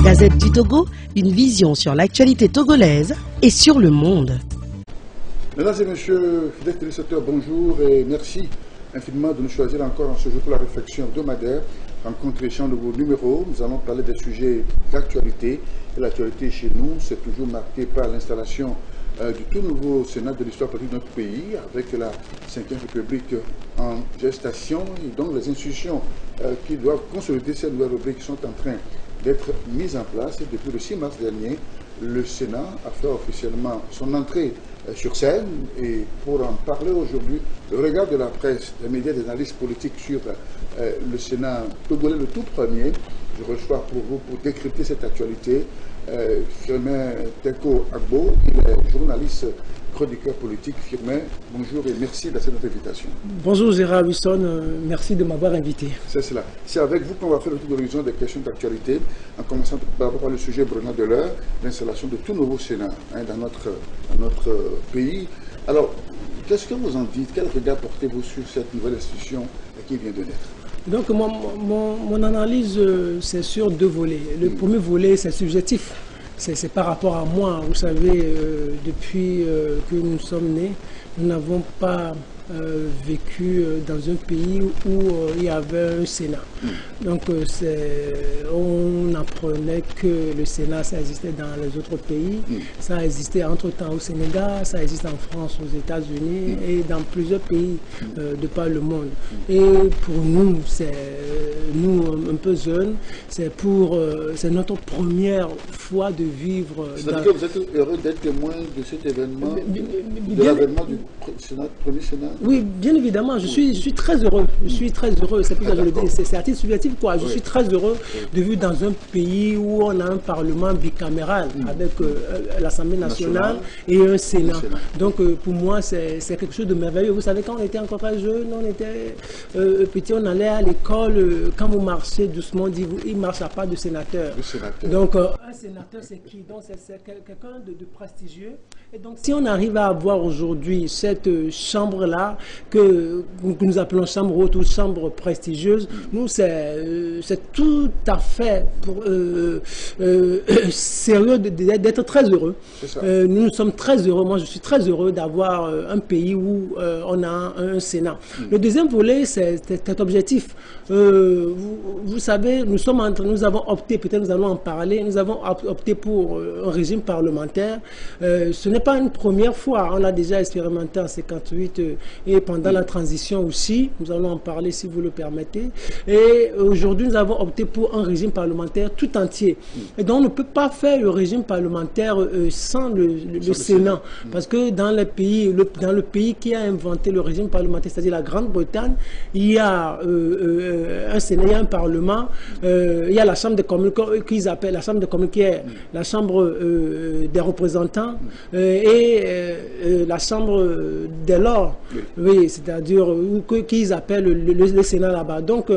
Gazette du Togo, une vision sur l'actualité togolaise et sur le monde. Mesdames et messieurs, fidèles téléspectateurs, bonjour et merci infiniment de nous choisir encore en ce jour pour la réflexion hebdomadaire. Rencontre échange de vos numéros, nous allons parler des sujets d'actualité. Et l'actualité chez nous, c'est toujours marqué par l'installation du tout nouveau Sénat de l'histoire politique de notre pays, avec la 5e République en gestation, et donc les institutions qui doivent consolider cette nouvelle République sont en train d'être mises en place. Et depuis le 6 mars dernier, le Sénat a fait officiellement son entrée sur scène. Et pour en parler aujourd'hui, le regard de la presse, des médias, des analystes politiques sur le Sénat togolais, le tout premier, je reçois pour vous, pour décrypter cette actualité, Firmin Teko Agbo, il est journaliste, chroniqueur politique. Firmin, bonjour et merci de cette invitation. Bonjour Gérard Wilson, merci de m'avoir invité. C'est cela. C'est avec vous qu'on va faire le tour d'horizon des questions d'actualité, en commençant par le sujet brûlant de l'heure, l'installation de tout nouveau Sénat dans notre pays. Alors, qu'est-ce que vous en dites? Quel regard portez-vous sur cette nouvelle institution qui vient de naître? Donc mon analyse, c'est sur deux volets. Le premier volet, c'est subjectif. C'est par rapport à moi. Vous savez, depuis que nous sommes nés, nous n'avons pas vécu dans un pays où il y avait un Sénat. Donc on apprenait que le Sénat, ça existait dans les autres pays, ça existait entre-temps au Sénégal, ça existe en France, aux États-Unis et dans plusieurs pays de par le monde. Et pour nous, nous un peu jeunes, c'est notre première fois de vivre. C'est-à-dire que vous êtes heureux d'être témoin de cet événement, de l'avènement du Sénat, premier Sénat? Oui, bien évidemment, je suis très heureux. Je suis très heureux. C'est pour ça que je le dis. C'est à titre subjectif, quoi. Je suis très heureux de vivre dans un pays où on a un parlement bicaméral avec l'Assemblée nationale et un Sénat. Donc pour moi, c'est quelque chose de merveilleux. Vous savez, quand on était encore très jeune, on était petit, on allait à l'école. Quand vous marchez doucement, on dit il ne marche pas de sénateur. Donc un sénateur, c'est qui? Donc c'est quelqu'un de prestigieux. Et donc si on arrive à avoir aujourd'hui cette chambre-là, que nous appelons chambre haute ou chambre prestigieuse, nous c'est tout à fait sérieux d'être très heureux. Nous sommes très heureux, moi je suis très heureux d'avoir un pays où on a un Sénat. Le deuxième volet, c'est cet objectif. Vous savez, nous avons opté, peut-être nous allons en parler, nous avons opté pour un régime parlementaire. Ce n'est pas une première fois, on l'a déjà expérimenté en 58 et pendant la transition aussi, nous allons en parler si vous le permettez. Et aujourd'hui, nous avons opté pour un régime parlementaire tout entier. Et donc, on ne peut pas faire le régime parlementaire sans le Sénat. Parce que dans le pays qui a inventé le régime parlementaire, c'est-à-dire la Grande-Bretagne, il y a un Sénat, il y a un Parlement, il y a la Chambre des communes qu'ils appellent la Chambre des communes, qui est la Chambre des représentants et la Chambre des lords. Oui, c'est-à-dire qu'ils appellent le Sénat là-bas. Donc,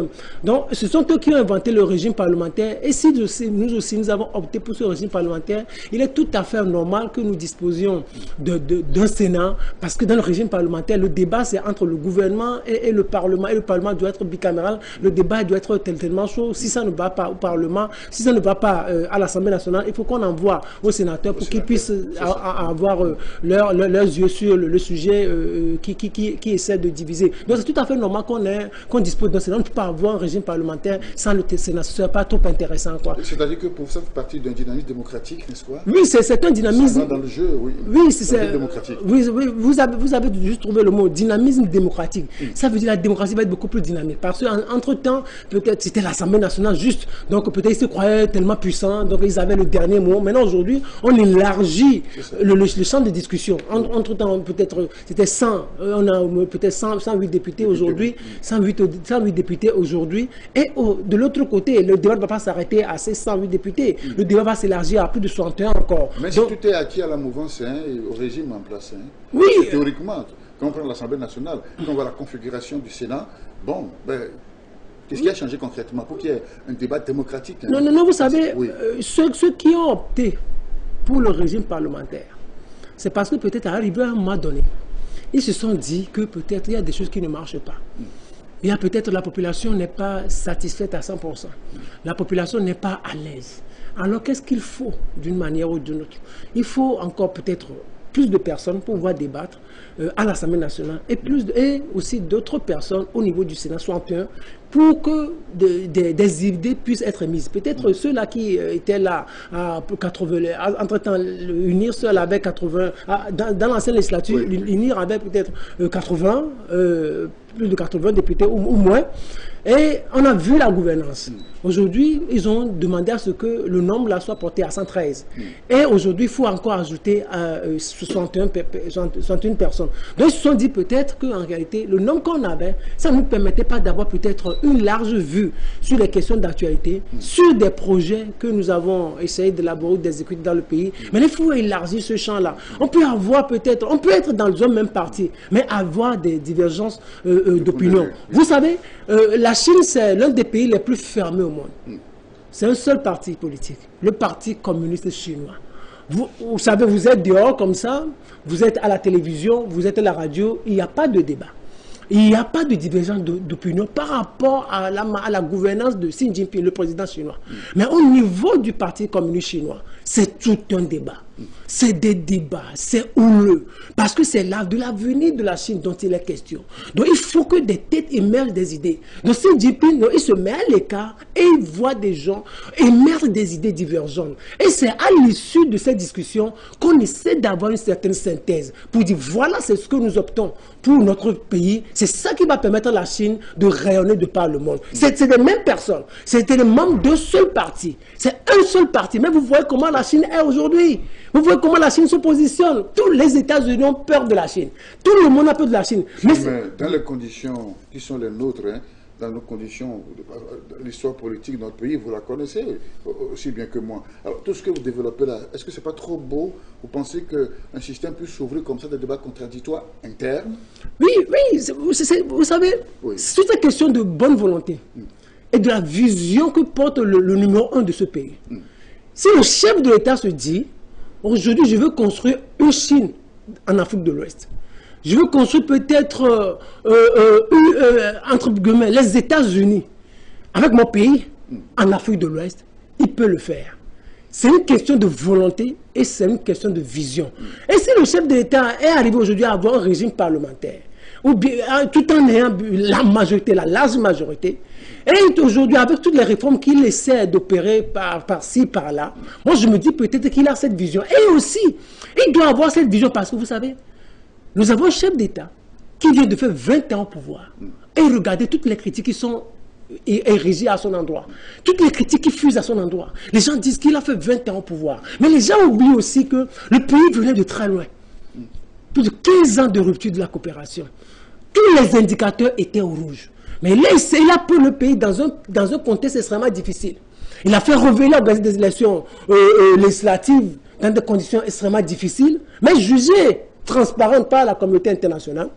ce sont eux qui ont inventé le régime parlementaire. Et si nous aussi, nous avons opté pour ce régime parlementaire, il est tout à fait normal que nous disposions d'un Sénat, parce que dans le régime parlementaire, le débat, c'est entre le gouvernement et le Parlement. Et le Parlement doit être bicaméral. Le débat doit être tellement chaud. Si ça ne va pas au Parlement, si ça ne va pas à l'Assemblée nationale, il faut qu'on envoie aux sénateurs pour qu'ils puissent avoir leurs yeux sur le sujet qui essaie de diviser. Donc c'est tout à fait normal qu'on dispose d'un Sénat. On ne peut pas avoir un régime parlementaire sans le Sénat. Ce ne serait pas trop intéressant, quoi. C'est-à-dire que pour ça, vous faites partie d'un dynamisme démocratique, n'est-ce pas? Oui, c'est un dynamisme. Ça va dans le jeu, oui. Oui, c'est démocratique. Oui, vous avez juste trouvé le mot dynamisme démocratique. Ça veut dire que la démocratie va être beaucoup plus dynamique. Parce qu'entre-temps, peut-être c'était l'Assemblée nationale juste. Donc peut-être ils se croyaient tellement puissants, donc ils avaient le dernier mot. Maintenant, aujourd'hui, on élargit le champ de discussion. Entre-temps, peut-être c'était 100, on a peut-être 108 députés aujourd'hui, 108 députés aujourd'hui. Et de l'autre côté, le débat ne va pas s'arrêter à ces 108 députés. Le débat va s'élargir à plus de 61 encore. Mais si tout est acquis à la mouvance et au régime en place, oui, théoriquement, quand on prend l'Assemblée nationale, quand on voit la configuration du Sénat, bon, qu'est-ce qui a changé concrètement pour qu'il y ait un débat démocratique? Non, vous savez, ceux qui ont opté pour le régime parlementaire, c'est parce que peut-être arrivé à un moment donné, ils se sont dit que peut-être il y a des choses qui ne marchent pas. Il y a peut-être la population n'est pas satisfaite à 100%. La population n'est pas à l'aise. Alors qu'est-ce qu'il faut d'une manière ou d'une autre? Il faut encore peut-être plus de personnes pour pouvoir débattre à l'Assemblée nationale et aussi d'autres personnes au niveau du Sénat 61 pour que des idées puissent être mises. Peut-être ceux-là qui étaient là à 80, entre-temps, unir ceux-là avec 80, dans l'ancienne législature, unir avec peut-être 80, plus de 80 députés ou moins. Et on a vu la gouvernance. Aujourd'hui, ils ont demandé à ce que le nombre là soit porté à 113. Et aujourd'hui, il faut encore ajouter 61 personnes. Donc, ils se sont dit peut-être qu'en réalité, le nombre qu'on avait, ça ne nous permettait pas d'avoir peut-être une large vue sur les questions d'actualité, sur des projets que nous avons essayé d'élaborer, d'exécuter dans le pays. Mais il faut élargir ce champ-là. On peut avoir peut-être, on peut être dans un même parti, mais avoir des divergences d'opinion. Vous savez, la Chine, c'est l'un des pays les plus fermés au monde. C'est un seul parti politique, le Parti communiste chinois. Vous savez, vous êtes dehors comme ça, vous êtes à la télévision, vous êtes à la radio, il n'y a pas de débat. Il n'y a pas de divergence d'opinion par rapport à la gouvernance de Xi Jinping, le président chinois. Mais au niveau du Parti communiste chinois, c'est tout un débat. C'est des débats, c'est houleux. Parce que c'est là de l'avenir de la Chine dont il est question. Donc il faut que des têtes émergent des idées. Donc Xi Jinping, il se met à l'écart et il voit des gens émerger des idées divergentes. Et c'est à l'issue de cette discussion qu'on essaie d'avoir une certaine synthèse pour dire voilà, c'est ce que nous optons pour notre pays. C'est ça qui va permettre à la Chine de rayonner de par le monde. C'est les mêmes personnes. C'était les membres d'un seul parti. C'est un seul parti. Mais vous voyez comment la Chine est aujourd'hui. Vous voyez comment la Chine se positionne. Tous les États-Unis ont peur de la Chine. Tout le monde a peur de la Chine. Mais dans les conditions qui sont les nôtres, dans nos conditions, l'histoire politique de notre pays, vous la connaissez aussi bien que moi. Alors, tout ce que vous développez là, est-ce que c'est pas trop beau? Vous pensez qu'un système peut s'ouvrir comme ça, des débats contradictoires internes? Oui, vous savez, c'est une question de bonne volonté et de la vision que porte le numéro 1 de ce pays. Si le chef de l'État se dit, aujourd'hui, je veux construire une Chine en Afrique de l'Ouest. Je veux construire peut-être, entre guillemets, les États-Unis avec mon pays en Afrique de l'Ouest. Il peut le faire. C'est une question de volonté et c'est une question de vision. Et si le chef de l'État est arrivé aujourd'hui à avoir un régime parlementaire, ou bien, tout en ayant la majorité, la large majorité, et aujourd'hui, avec toutes les réformes qu'il essaie d'opérer par-ci, par-là, moi je me dis peut-être qu'il a cette vision. Et aussi, il doit avoir cette vision parce que vous savez, nous avons un chef d'État qui vient de faire 20 ans au pouvoir. Et regardez toutes les critiques qui sont érigées à son endroit. Toutes les critiques qui fusent à son endroit. Les gens disent qu'il a fait 20 ans au pouvoir. Mais les gens oublient aussi que le pays venait de très loin. Plus de 15 ans de rupture de la coopération. Tous les indicateurs étaient au rouge. Mais là, il a pris le pays dans un contexte extrêmement difficile. Il a fait revenir des élections législatives dans des conditions extrêmement difficiles, mais jugées transparentes par la communauté internationale.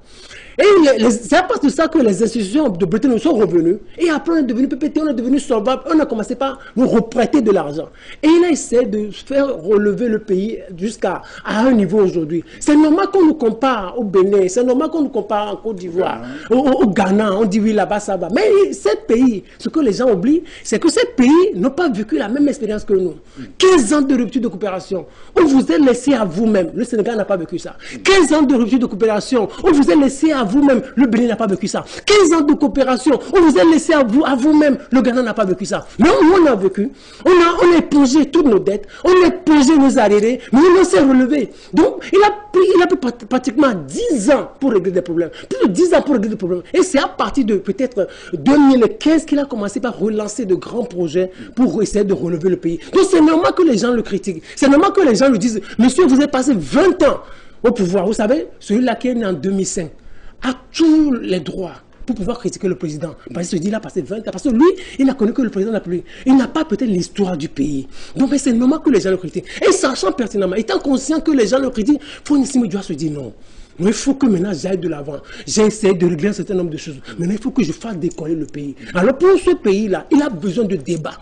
Et c'est à partir de ça que les institutions de Bretton Woods sont revenues. Et après, on est devenu PPT, on est devenu solvable, on a commencé par nous reprêter de l'argent. Et il a essayé de faire relever le pays jusqu'à un niveau aujourd'hui. C'est normal qu'on nous compare au Bénin, c'est normal qu'on nous compare en Côte d'Ivoire, au Ghana, on dit oui, là-bas, ça va. Mais ces pays, ce que les gens oublient, c'est que ces pays n'ont pas vécu la même expérience que nous. 15 ans de rupture de coopération, où vous êtes laissé à vous-même. Le Sénégal n'a pas vécu ça. 15 ans de rupture de coopération, où vous êtes laissé à vous-même, le Bénin n'a pas vécu ça. 15 ans de coopération, on vous a laissé à vous-même, le Ghana n'a pas vécu ça. Mais on a vécu, on a épongé toutes nos dettes, on a épongé nos arriérés, mais on s'est relevé. Donc, il a pris pratiquement 10 ans pour régler des problèmes. Plus de 10 ans pour régler des problèmes. Et c'est à partir de peut-être 2015 qu'il a commencé par relancer de grands projets pour essayer de relever le pays. Donc, c'est normal que les gens le critiquent. C'est normal que les gens lui disent, monsieur, vous avez passé 20 ans au pouvoir. Vous savez, celui-là qui est né en 2005, a tous les droits pour pouvoir critiquer le président. Parce qu'il se dit, il a passé 20 ans. Parce que lui, il n'a connu que le président n'a plus. Il n'a pas peut-être l'histoire du pays. Donc c'est normal que les gens le critiquent. Et sachant pertinemment, étant conscient que les gens le critiquent, Fonisimo doit se dire non. Mais il faut que maintenant j'aille de l'avant. J'ai essayé de régler un certain nombre de choses. Maintenant, il faut que je fasse décoller le pays. Alors pour ce pays-là, il a besoin de débat.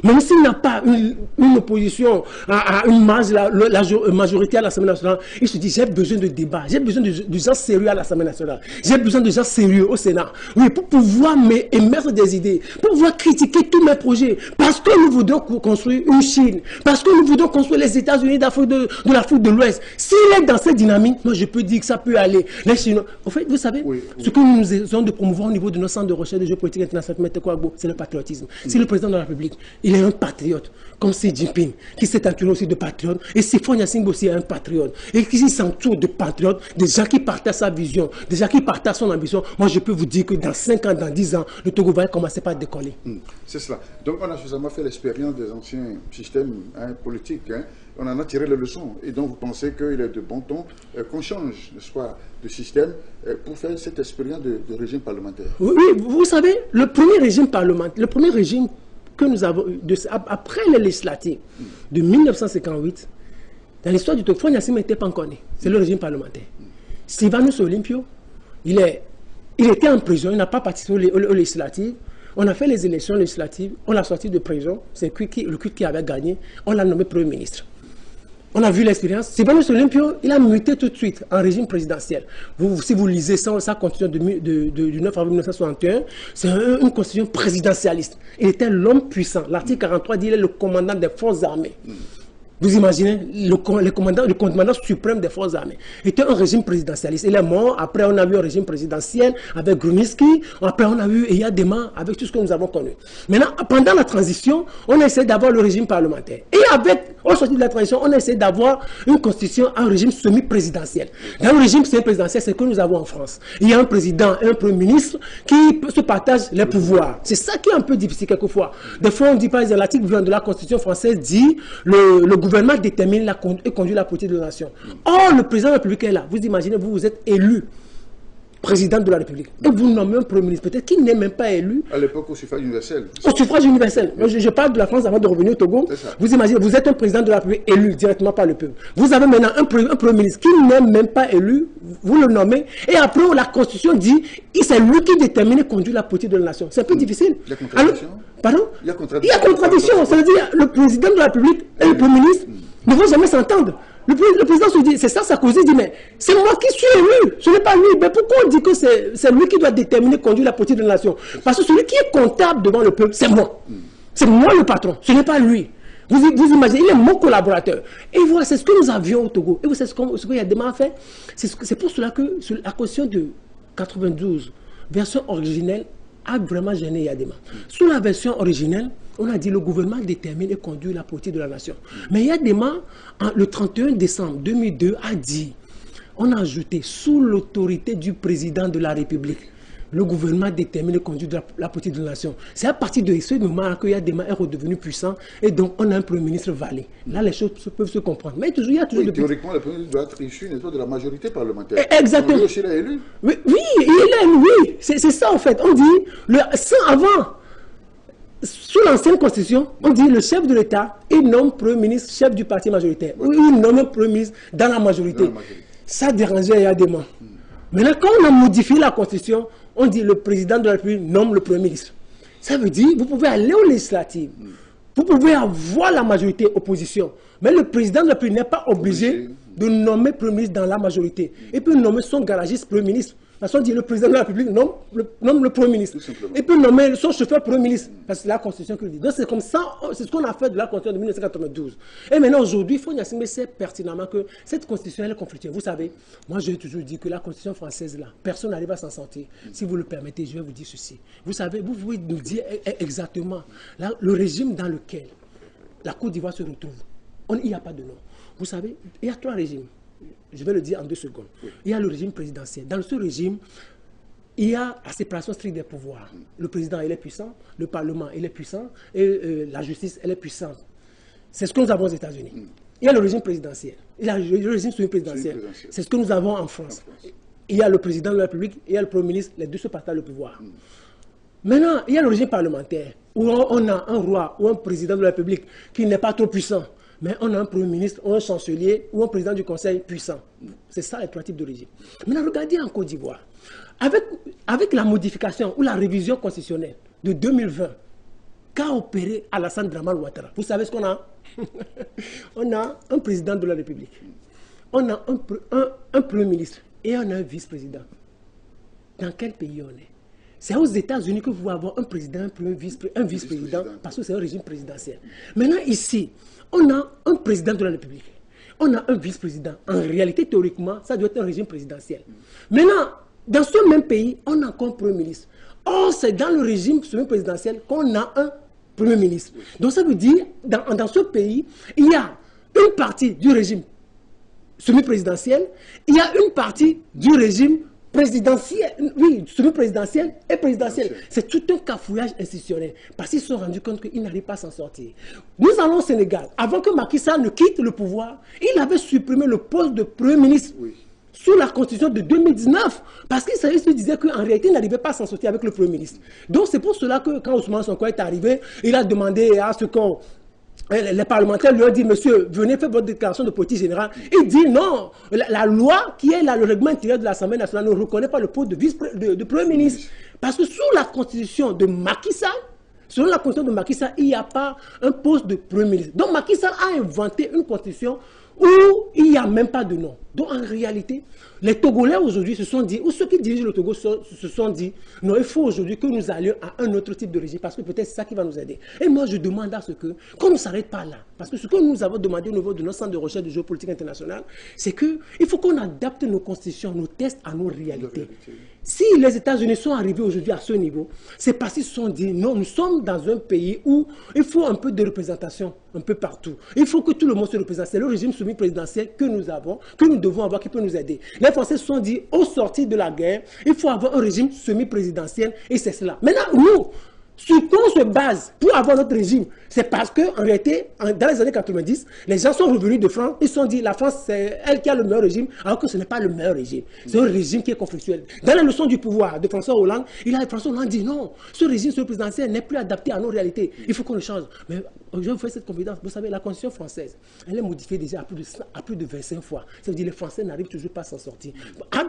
Même s'il n'a pas une opposition à une majorité à l'Assemblée nationale, il se dit j'ai besoin de débat, j'ai besoin de gens sérieux à l'Assemblée nationale, j'ai besoin de gens sérieux au Sénat. Oui, pour pouvoir émettre des idées, pour pouvoir critiquer tous mes projets. Parce que nous voudrons construire une Chine, parce que nous voudrons construire les États-Unis de l'Afrique de l'Ouest. S'il est dans cette dynamique, moi je peux dire que ça peut aller. Les Chinois, en fait, vous savez, ce que nous essayons de promouvoir au niveau de nos centres de recherche de géopolitique internationale, c'est le patriotisme. C'est le président de la République. Il est un patriote, comme Xi Jinping, qui s'est entouré aussi de patriotes. Et Sifo Gnassingbé aussi est un patriote. Et qui s'entoure de patriotes, des gens qui partagent sa vision, des gens qui partagent son ambition. Moi, je peux vous dire que dans 5 ans, dans 10 ans, le Togo va commencer par décoller. C'est cela. Donc, on a suffisamment fait l'expérience des anciens systèmes politiques. On en a tiré les leçons. Et donc, vous pensez qu'il est de bon ton qu'on change, n'est-ce pas, de système pour faire cette expérience de régime parlementaire. Oui, vous savez, le premier régime parlementaire, le premier régime que nous avons après les législatives de 1958, dans l'histoire du Togo, Faure Gnassingbé n'était pas encore né. C'est le régime parlementaire. Sylvanus Olympio, il était en prison, il n'a pas participé aux législatives. On a fait les élections législatives, on l'a sorti de prison, c'est le CUT qui avait gagné, on l'a nommé Premier ministre. On a vu l'expérience. Sylvanus Olympio, il a muté tout de suite en régime présidentiel. Si vous lisez sa constitution du 9 avril 1961, c'est une constitution présidentialiste. Il était l'homme puissant. L'article 43 dit qu'il est le commandant des forces armées. Vous imaginez, le commandant suprême des forces armées. Était un régime présidentialiste. Il est mort. Après, on a eu un régime présidentiel avec Grunitzky. Après, on a eu Eyadema avec tout ce que nous avons connu. Maintenant, pendant la transition, on a essayé d'avoir le régime parlementaire. Et au sortir de la transition, on a essayé d'avoir une constitution, un régime semi-présidentiel. Dans le régime semi-présidentiel, c'est ce que nous avons en France. Il y a un président et un premier ministre qui se partagent les pouvoirs. C'est ça qui est un peu difficile quelquefois. Des fois, on dit par exemple, l'article 20 de la Constitution française dit le gouvernement détermine et conduit la politique de la nation. Or, le président de la République est là. Vous imaginez, vous êtes élu président de la République. Et vous nommez un premier ministre, peut-être qui n'est même pas élu. À l'époque, au suffrage universel. Au suffrage universel. Je parle de la France avant de revenir au Togo. Vous imaginez, vous êtes un président de la République élu directement par le peuple. Vous avez maintenant un premier ministre qui n'est même pas élu, vous le nommez, et après, la Constitution dit c'est lui qui détermine et conduit la politique de la nation. C'est un peu difficile. Il y a contradiction. Pardon? Il y a contradiction. Il y a contradiction. Ça veut dire le président de la République et le premier ministre ne vont jamais s'entendre. Le président se dit, c'est ça, Sarkozy dit, mais c'est moi qui suis élu, ce n'est pas lui. Mais pourquoi on dit que c'est lui qui doit déterminer, conduire la politique de la nation? Parce que celui qui est comptable devant le peuple, c'est moi. C'est moi le patron, ce n'est pas lui. Vous imaginez, il est mon collaborateur. Et voilà, c'est ce que nous avions au Togo. Et vous savez ce qu'il y a demain à faire. C'est pour cela que la Constitution de 92, version originelle, a vraiment gêné Eyadema. Sous la version originelle, on a dit le gouvernement détermine et conduit la politique de la nation. Mais Eyadema, le 31 décembre 2002, a dit, on a ajouté, sous l'autorité du président de la République, le gouvernement détermine et conduit la politique de la nation. C'est à partir de ce moment que Eyadema est redevenu puissant et donc on a un premier ministre valé. Là, les choses peuvent se comprendre. Mais toujours, il y a toujours théoriquement, le premier ministre doit être issu de la majorité parlementaire. Exactement. Lui aussi, il est élu. Oui, il est élu, oui. C'est ça en fait. On dit, avant, sous l'ancienne constitution, on dit le chef de l'État, il nomme premier ministre, chef du parti majoritaire. Oui. Il nomme un premier ministre dans la majorité. Ça dérangeait Eyadema. Maintenant, quand on a modifié la constitution, on dit le président de la République nomme le premier ministre. Ça veut dire vous pouvez aller aux législatives. Vous pouvez avoir la majorité opposition. Mais le président de la République n'est pas obligé de nommer premier ministre dans la majorité. Il peut nommer son garagiste premier ministre. Parce qu'on dit le président de la République nomme le premier ministre. Il peut nommer son chauffeur premier ministre. Parce que c'est la Constitution qui le dit. Donc c'est comme ça, c'est ce qu'on a fait de la Constitution de 1992. Et maintenant aujourd'hui, Faure Gnassingbé sait pertinemment que cette Constitution elle est conflictuelle. Vous savez, moi j'ai toujours dit que la Constitution française là, personne n'arrive à s'en sortir. Si vous le permettez, je vais vous dire ceci. Vous savez, vous pouvez nous dire exactement là, le régime dans lequel la Côte d'Ivoire se retrouve. Il n'y a pas de nom. Vous savez, il y a 3 régimes. Je vais le dire en 2 secondes. Il y a le régime présidentiel. Dans ce régime, il y a la séparation stricte des pouvoirs. Le président, il est puissant. Le Parlement, il est puissant. Et la justice, elle est puissante. C'est ce que nous avons aux États-Unis. Il y a le régime présidentiel. Il y a le régime semi-présidentiel. C'est ce que nous avons en France. Il y a le président de la République, il y a le Premier ministre. Les deux se partagent le pouvoir. Maintenant, il y a le régime parlementaire, où on a un roi ou un président de la République qui n'est pas trop puissant, mais on a un Premier ministre, ou un chancelier, ou un président du Conseil puissant. C'est ça les trois types de régime. Maintenant, regardez en Côte d'Ivoire. Avec la modification ou la révision constitutionnelle de 2020, qu'a opéré Alassane Dramane Ouattara, vous savez ce qu'on a? On a un président de la République, on a un Premier ministre et on a un vice-président. Dans quel pays on est? C'est aux États-Unis que vous pouvez avoir un président, un vice-président, parce que c'est un régime présidentiel. Maintenant, ici, on a un président de la République, on a un vice-président. En réalité, théoriquement, ça doit être un régime présidentiel. Maintenant, dans ce même pays, on a encore un Premier ministre. Or, c'est dans le régime semi-présidentiel qu'on a un Premier ministre. Donc, ça veut dire, dans ce pays, il y a une partie du régime semi-présidentiel, il y a une partie du régime présidentiel, oui, semi-présidentiel et présidentiel. C'est tout un cafouillage institutionnel, parce qu'ils se sont rendus compte qu'ils n'arrivent pas à s'en sortir. Nous allons au Sénégal. Avant que Macky Sall ne quitte le pouvoir, il avait supprimé le poste de Premier ministre. Oui. Sous la constitution de 2019, parce qu'il se disait qu'en réalité, il n'arrivait pas à s'en sortir avec le Premier ministre. Donc c'est pour cela que quand Ousmane Sonko est arrivé, il a demandé à ce qu'on... Les parlementaires lui ont dit, monsieur, venez faire votre déclaration de politique générale. Il dit non, la loi qui est là, le règlement intérieur de l'Assemblée nationale ne reconnaît pas le poste de Premier ministre. Parce que sous la constitution de Macky Sall, selon la constitution de Macky Sall, il n'y a pas un poste de Premier ministre. Donc Macky Sall a inventé une constitution où il n'y a même pas de nom. Donc en réalité, les Togolais aujourd'hui se sont dit, ou ceux qui dirigent le Togo se sont dit, non, il faut aujourd'hui que nous allions à un autre type de régime, parce que peut-être c'est ça qui va nous aider. Et moi, je demande à ce qu'on ne s'arrête pas là. Parce que ce que nous avons demandé au niveau de notre centre de recherche de géopolitique internationale, c'est qu'il faut qu'on adapte nos constitutions, nos tests à nos réalités. Si les États-Unis sont arrivés aujourd'hui à ce niveau, c'est parce qu'ils se sont dit, non, nous sommes dans un pays où il faut un peu de représentation, un peu partout. Il faut que tout le monde se représente. C'est le régime semi-présidentiel que nous avons, que nous devons avoir, qui peut nous aider. Les Français se sont dit, au sortir de la guerre, il faut avoir un régime semi-présidentiel, et c'est cela. Maintenant, nous, sur quoi on se base pour avoir notre régime, c'est parce qu'en réalité, dans les années 90, les gens sont revenus de France, ils se sont dit, la France, c'est elle qui a le meilleur régime, alors que ce n'est pas le meilleur régime. C'est un régime qui est conflictuel. Dans la leçon du pouvoir de François Hollande, François Hollande dit non, ce régime présidentiel n'est plus adapté à nos réalités. Il faut qu'on le change. Mais je vous fais cette confidence. Vous savez, la Constitution française, elle est modifiée déjà à plus de 25 fois. Ça veut dire que les Français n'arrivent toujours pas à s'en sortir.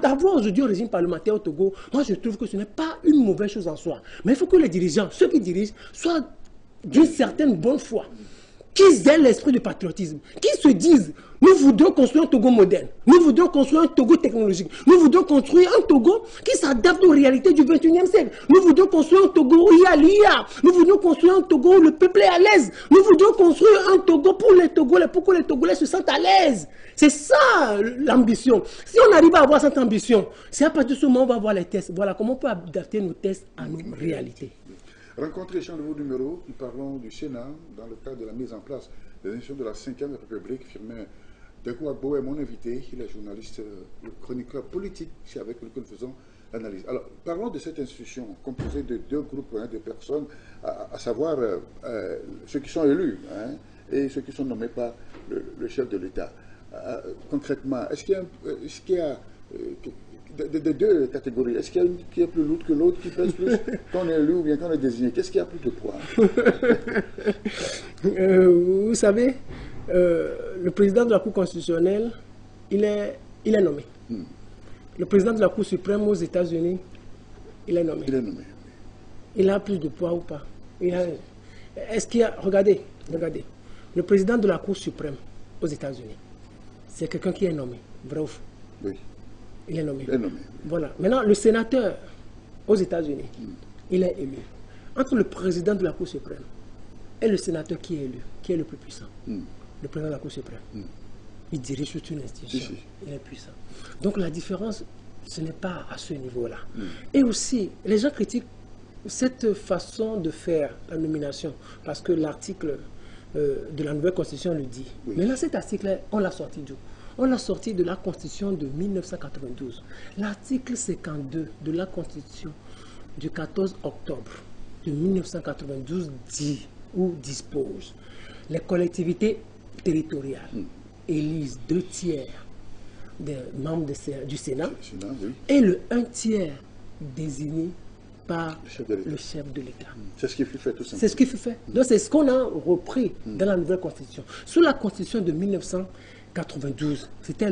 D'avoir aujourd'hui un régime parlementaire au Togo, moi je trouve que ce n'est pas une mauvaise chose en soi. Mais il faut que les dirigeants, ceux qui dirigent, soient d'une certaine bonne foi, qu'ils aient l'esprit de patriotisme, qu'ils se disent, nous voudrons construire un Togo moderne, nous voudrons construire un Togo technologique, nous voudrons construire un Togo qui s'adapte aux réalités du 21e siècle, nous voudrons construire un Togo où il y a l'IA, nous voudrons construire un Togo où le peuple est à l'aise, nous voudrons construire un Togo pour les Togolais, pour que les Togolais se sentent à l'aise. C'est ça l'ambition. Si on arrive à avoir cette ambition, c'est à partir de ce moment où on va voir les tests. Voilà comment on peut adapter nos tests à nos réalités. Rencontre échange de vos numéros, nous parlons du Sénat dans le cadre de la mise en place de l'institution de la 5e République. Firmin Dekou Agbo est mon invité, il est journaliste, chroniqueur politique, c'est avec lui que nous faisons l'analyse. Alors, parlons de cette institution composée de deux groupes de personnes, à savoir ceux qui sont élus et ceux qui sont nommés par le chef de l'État. Concrètement, est-ce qu'il y a de deux catégories, est-ce qu'il y a une qui est plus lourde que l'autre, qui pèse plus quand on est élu ou bien quand on est désigné? Qu'est-ce qui a plus de poids? Vous savez, le président de la Cour constitutionnelle, il est nommé. Le président de la Cour suprême aux États-Unis, il est nommé. Il a plus de poids ou pas? Est-ce qu'il y a... Regardez. Le président de la Cour suprême aux États-Unis, c'est quelqu'un qui est nommé. Vrai ou faux? Oui. Il est nommé. Voilà. Maintenant, le sénateur aux États-Unis, il est élu. Entre le président de la Cour suprême et le sénateur qui est élu, qui est le plus puissant, le président de la Cour suprême, il dirige toute une institution. Il est puissant. Donc la différence, ce n'est pas à ce niveau-là. Et aussi, les gens critiquent cette façon de faire la nomination, parce que l'article de la nouvelle Constitution le dit. Mais là, cet article, on l'a sorti d'où? On l'a sorti de la Constitution de 1992. L'article 52 de la Constitution du 14 octobre de 1992 dit ou dispose les collectivités territoriales élisent 2/3 des membres du Sénat et le 1/3 désigné par le chef de l'État. C'est ce qui fut fait tout simplement. C'est ce qui fut fait. Donc c'est ce qu'on a repris dans la nouvelle constitution. Sous la constitution de 1992, c'était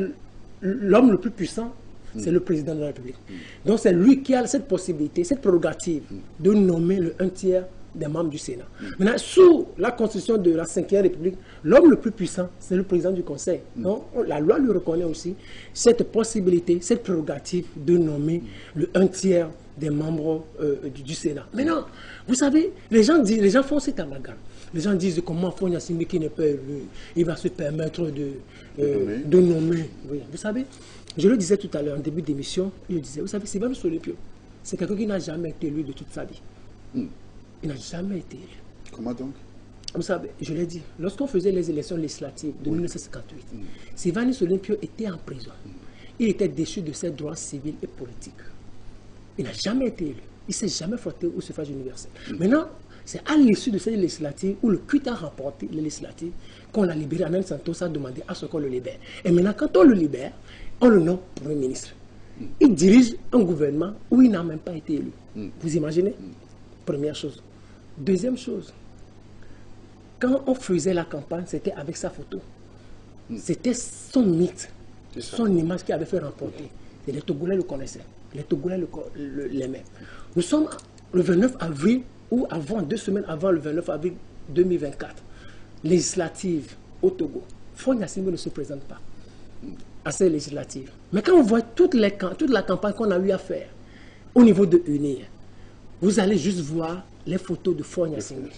l'homme le plus puissant, c'est le président de la République. Donc c'est lui qui a cette possibilité, cette prérogative de nommer le 1/3 des membres du Sénat. Maintenant, sous la constitution de la 5e République, l'homme le plus puissant, c'est le président du Conseil. Donc la loi lui reconnaît aussi cette possibilité, cette prérogative de nommer le 1/3 des membres du Sénat. Maintenant, vous savez, les gens font cet amalgame. Les gens disent comment Faure Gnassingbé qui n'est pas élu, il va se permettre de nommer. Oui. Vous savez, je le disais tout à l'heure en début d'émission, je disais, vous savez, Sylvain Solepio, c'est quelqu'un qui n'a jamais été élu de toute sa vie. Il n'a jamais été élu. Comment donc? Vous savez, je l'ai dit, lorsqu'on faisait les élections législatives de 1958, Sylvain Solepio était en prison. Il était déchu de ses droits civils et politiques. Il n'a jamais été élu. Il ne s'est jamais frotté au suffrage universel. Maintenant, c'est à l'issue de ces législatives où le CUT a remporté les législatives qu'on l'a libéré. Amen Santos a demandé à ce qu'on le libère. Et maintenant, quand on le libère, on le nomme Premier ministre. Il dirige un gouvernement où il n'a même pas été élu. Vous imaginez? Première chose. Deuxième chose, quand on faisait la campagne, c'était avec sa photo. C'était son mythe, son image qui avait fait remporter. Et les Togolais le connaissaient. Les Togolais l'aimaient. Nous sommes le 29 avril, ou avant, 2 semaines avant le 29 avril 2024, législative au Togo. Faure Gnassingbé ne se présente pas à ces législatives. Mais quand on voit toute la campagne qu'on a eu à faire au niveau de UNIR, vous allez juste voir les photos de Faure Gnassingbé.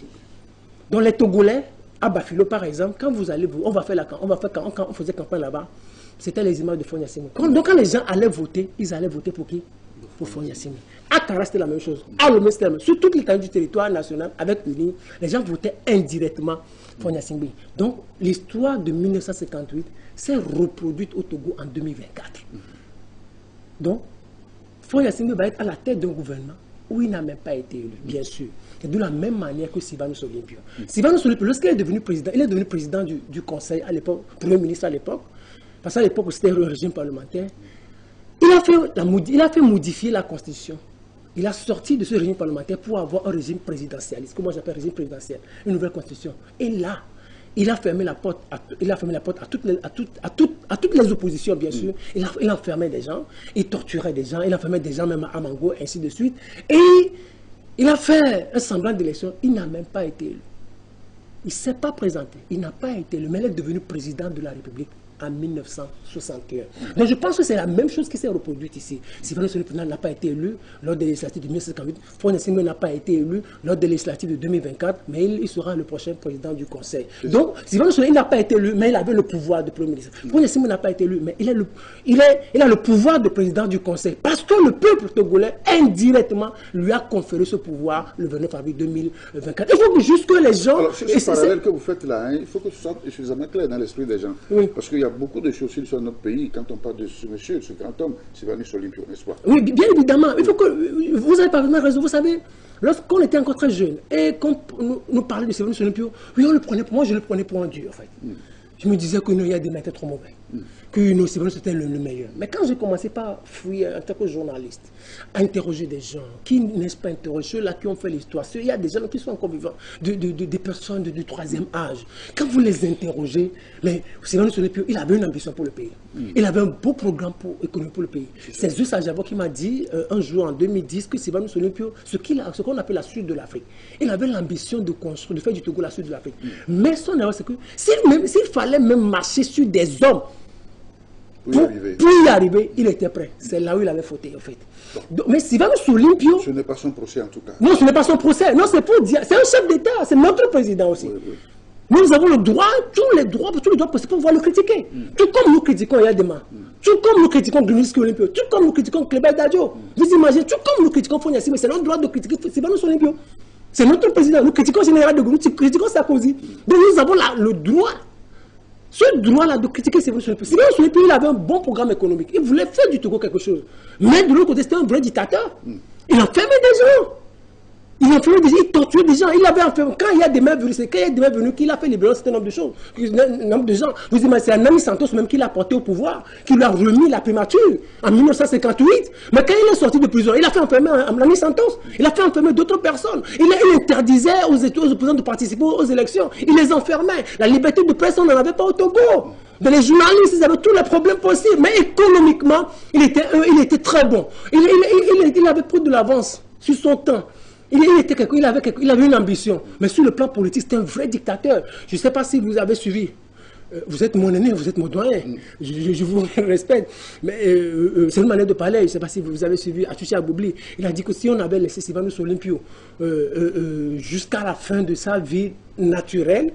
Dans les Togolais, à Bafilo par exemple, quand vous allez, quand on faisait campagne là-bas, c'était les images de Faure Gnassingbé. Donc quand les gens allaient voter, ils allaient voter pour qui? Pour Faure Gnassingbé. À Kara, c'était la même chose. À Lomé, c'était la même chose. Sur toute l'étendue du territoire national, avec UNIR, les gens votaient indirectement Faure Gnassingbé. Donc l'histoire de 1958 s'est reproduite au Togo en 2024. Donc, Faure Gnassingbé va être à la tête d'un gouvernement où il n'a même pas été élu, bien sûr. Et de la même manière que Sylvain Solepio. Sylvain Solepio, lorsqu'il est devenu président, il est devenu président du Conseil à l'époque, Premier ministre à l'époque, parce qu'à l'époque c'était un régime parlementaire. Il a fait modifier la Constitution. Il a sorti de ce régime parlementaire pour avoir un régime présidentialiste, que moi j'appelle régime présidentiel, une nouvelle Constitution. Et là, il a fermé la porte à toutes les oppositions, bien sûr. Il enfermait des gens, il torturait des gens, il enfermait des gens même à Mango, ainsi de suite. Et il a fait un semblant d'élection, il n'a même pas été élu. Il ne s'est pas présenté, il n'a pas été élu, mais il est devenu président de la République en 1961. Donc je pense que c'est la même chose qui s'est reproduite ici. Sylvain Solepio n'a pas été élu lors des législatives de 1958. Faure Gnassingbé n'a pas été élu lors des législatives de 2024, mais il sera le prochain président du Conseil. Donc Sylvain Solepio n'a pas été élu, mais il avait le pouvoir de Premier ministre. Faure Gnassingbé n'a pas été élu, mais il a le pouvoir de président du Conseil. Parce que le peuple togolais, indirectement, lui a conféré ce pouvoir le 29 avril 2024. Il faut que juste que les gens... Alors, ce parallèle que vous faites là, il faut que ce soit suffisamment clair dans l'esprit des gens. Oui. Parce qu'il y a beaucoup de choses sur notre pays quand on parle de ce monsieur, ce grand homme, Sylvain Solepio, n'est-ce pas? Oui, bien évidemment. Il faut que vous avez parfaitement raison. Vous savez, lorsqu'on était encore très jeune et qu'on nous parlait de Sylvain Solepio, oui, moi je le prenais pour un dieu en fait. Je me disais que non, il y a des mecs trop mauvais. Que non, Sylvain c'était le meilleur. Mais quand j'ai commencé par fouiller en tant que journaliste, à interroger des gens, qui n'est-ce pas interroger, ceux-là qui ont fait l'histoire, il y a des gens qui sont encore vivants, des personnes du 3e âge. Quand vous les interrogez, mais Sylvain Solepio, il avait une ambition pour le pays. Il avait un beau programme économique pour le pays. C'est Zeus Sajabo qui m'a dit un jour en 2010 que Sylvain Solepio, ce qu'on appelle la Sud de l'Afrique, il avait l'ambition de construire, de faire du Togo la Sud de l'Afrique. Mais son erreur, c'est que s'il fallait même marcher sur des hommes, pour y arriver, il était prêt. C'est là où il avait fauté, en fait. Donc, mais Sylvain Solepio... Ce n'est pas son procès, en tout cas. Non, ce n'est pas son procès. Non, c'est pour dire... C'est un chef d'État. C'est notre président aussi. Oui. Nous avons le droit, tous les droits possibles pour pouvoir le critiquer. Tout comme nous critiquons Yadema. Tout comme nous critiquons Grimisque Olympio. Tout comme nous critiquons Clébert Dadjo. Vous imaginez, tout comme nous critiquons Faure Gnassingbé, c'est notre droit de critiquer Sylvain Solepio. C'est notre président. Nous critiquons Général de Gaulle, nous critiquons Sarkozy. Donc nous avons le droit... Ce droit-là de critiquer Sylvain Solepio. Sylvain Solepio, il avait un bon programme économique. Il voulait faire du Togo quelque chose. Mais de l'autre côté, c'était un vrai dictateur. Il enfermait des gens. Il enfermait des gens, il torturait des gens. Il avait enfermé. Quand il y a des mains venues, c'est quand il y a des mains venues qu'il a fait libérer un certain nombre de choses. Un nombre de gens. Vous imaginez, c'est Nani Santos même qui l'a porté au pouvoir, qui lui a remis la primature en 1958. Mais quand il est sorti de prison, il a fait enfermer Nani Santos. Il a fait enfermer d'autres personnes. Il interdisait aux opposants de participer aux élections. Il les enfermait. La liberté de presse, on n'en avait pas au Togo. Dans les journalistes, ils avaient tous les problèmes possibles. Mais économiquement, il était très bon. Il avait pris de l'avance sur son temps. Il avait une ambition. Mais sur le plan politique, c'était un vrai dictateur. Je ne sais pas si vous avez suivi. Vous êtes mon aîné, vous êtes mon doyen. Je vous respecte. Mais c'est une manière de parler. Je ne sais pas si vous avez suivi Atouchi Aboubli. Il a dit que si on avait laissé Sylvanus Olympio jusqu'à la fin de sa vie naturelle,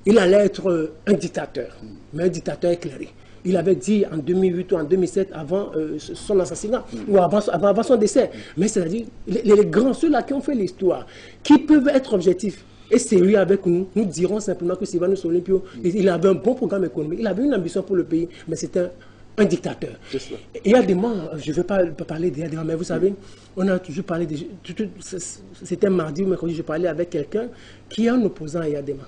il allait être un dictateur. Mais un dictateur éclairé. Il avait dit en 2008 ou en 2007, avant son assassinat, ou avant son décès. Mais c'est-à-dire, les grands, ceux-là qui ont fait l'histoire, qui peuvent être objectifs et sérieux avec nous, nous dirons simplement que Sylvanus Olympio, il avait un bon programme économique, il avait une ambition pour le pays, mais c'était un dictateur. Et Yadema, je ne veux pas parler d'Yadema, mais vous savez, on a toujours parlé de... C'était mardi ou mercredi, je parlais avec quelqu'un qui est un opposant à Yadema,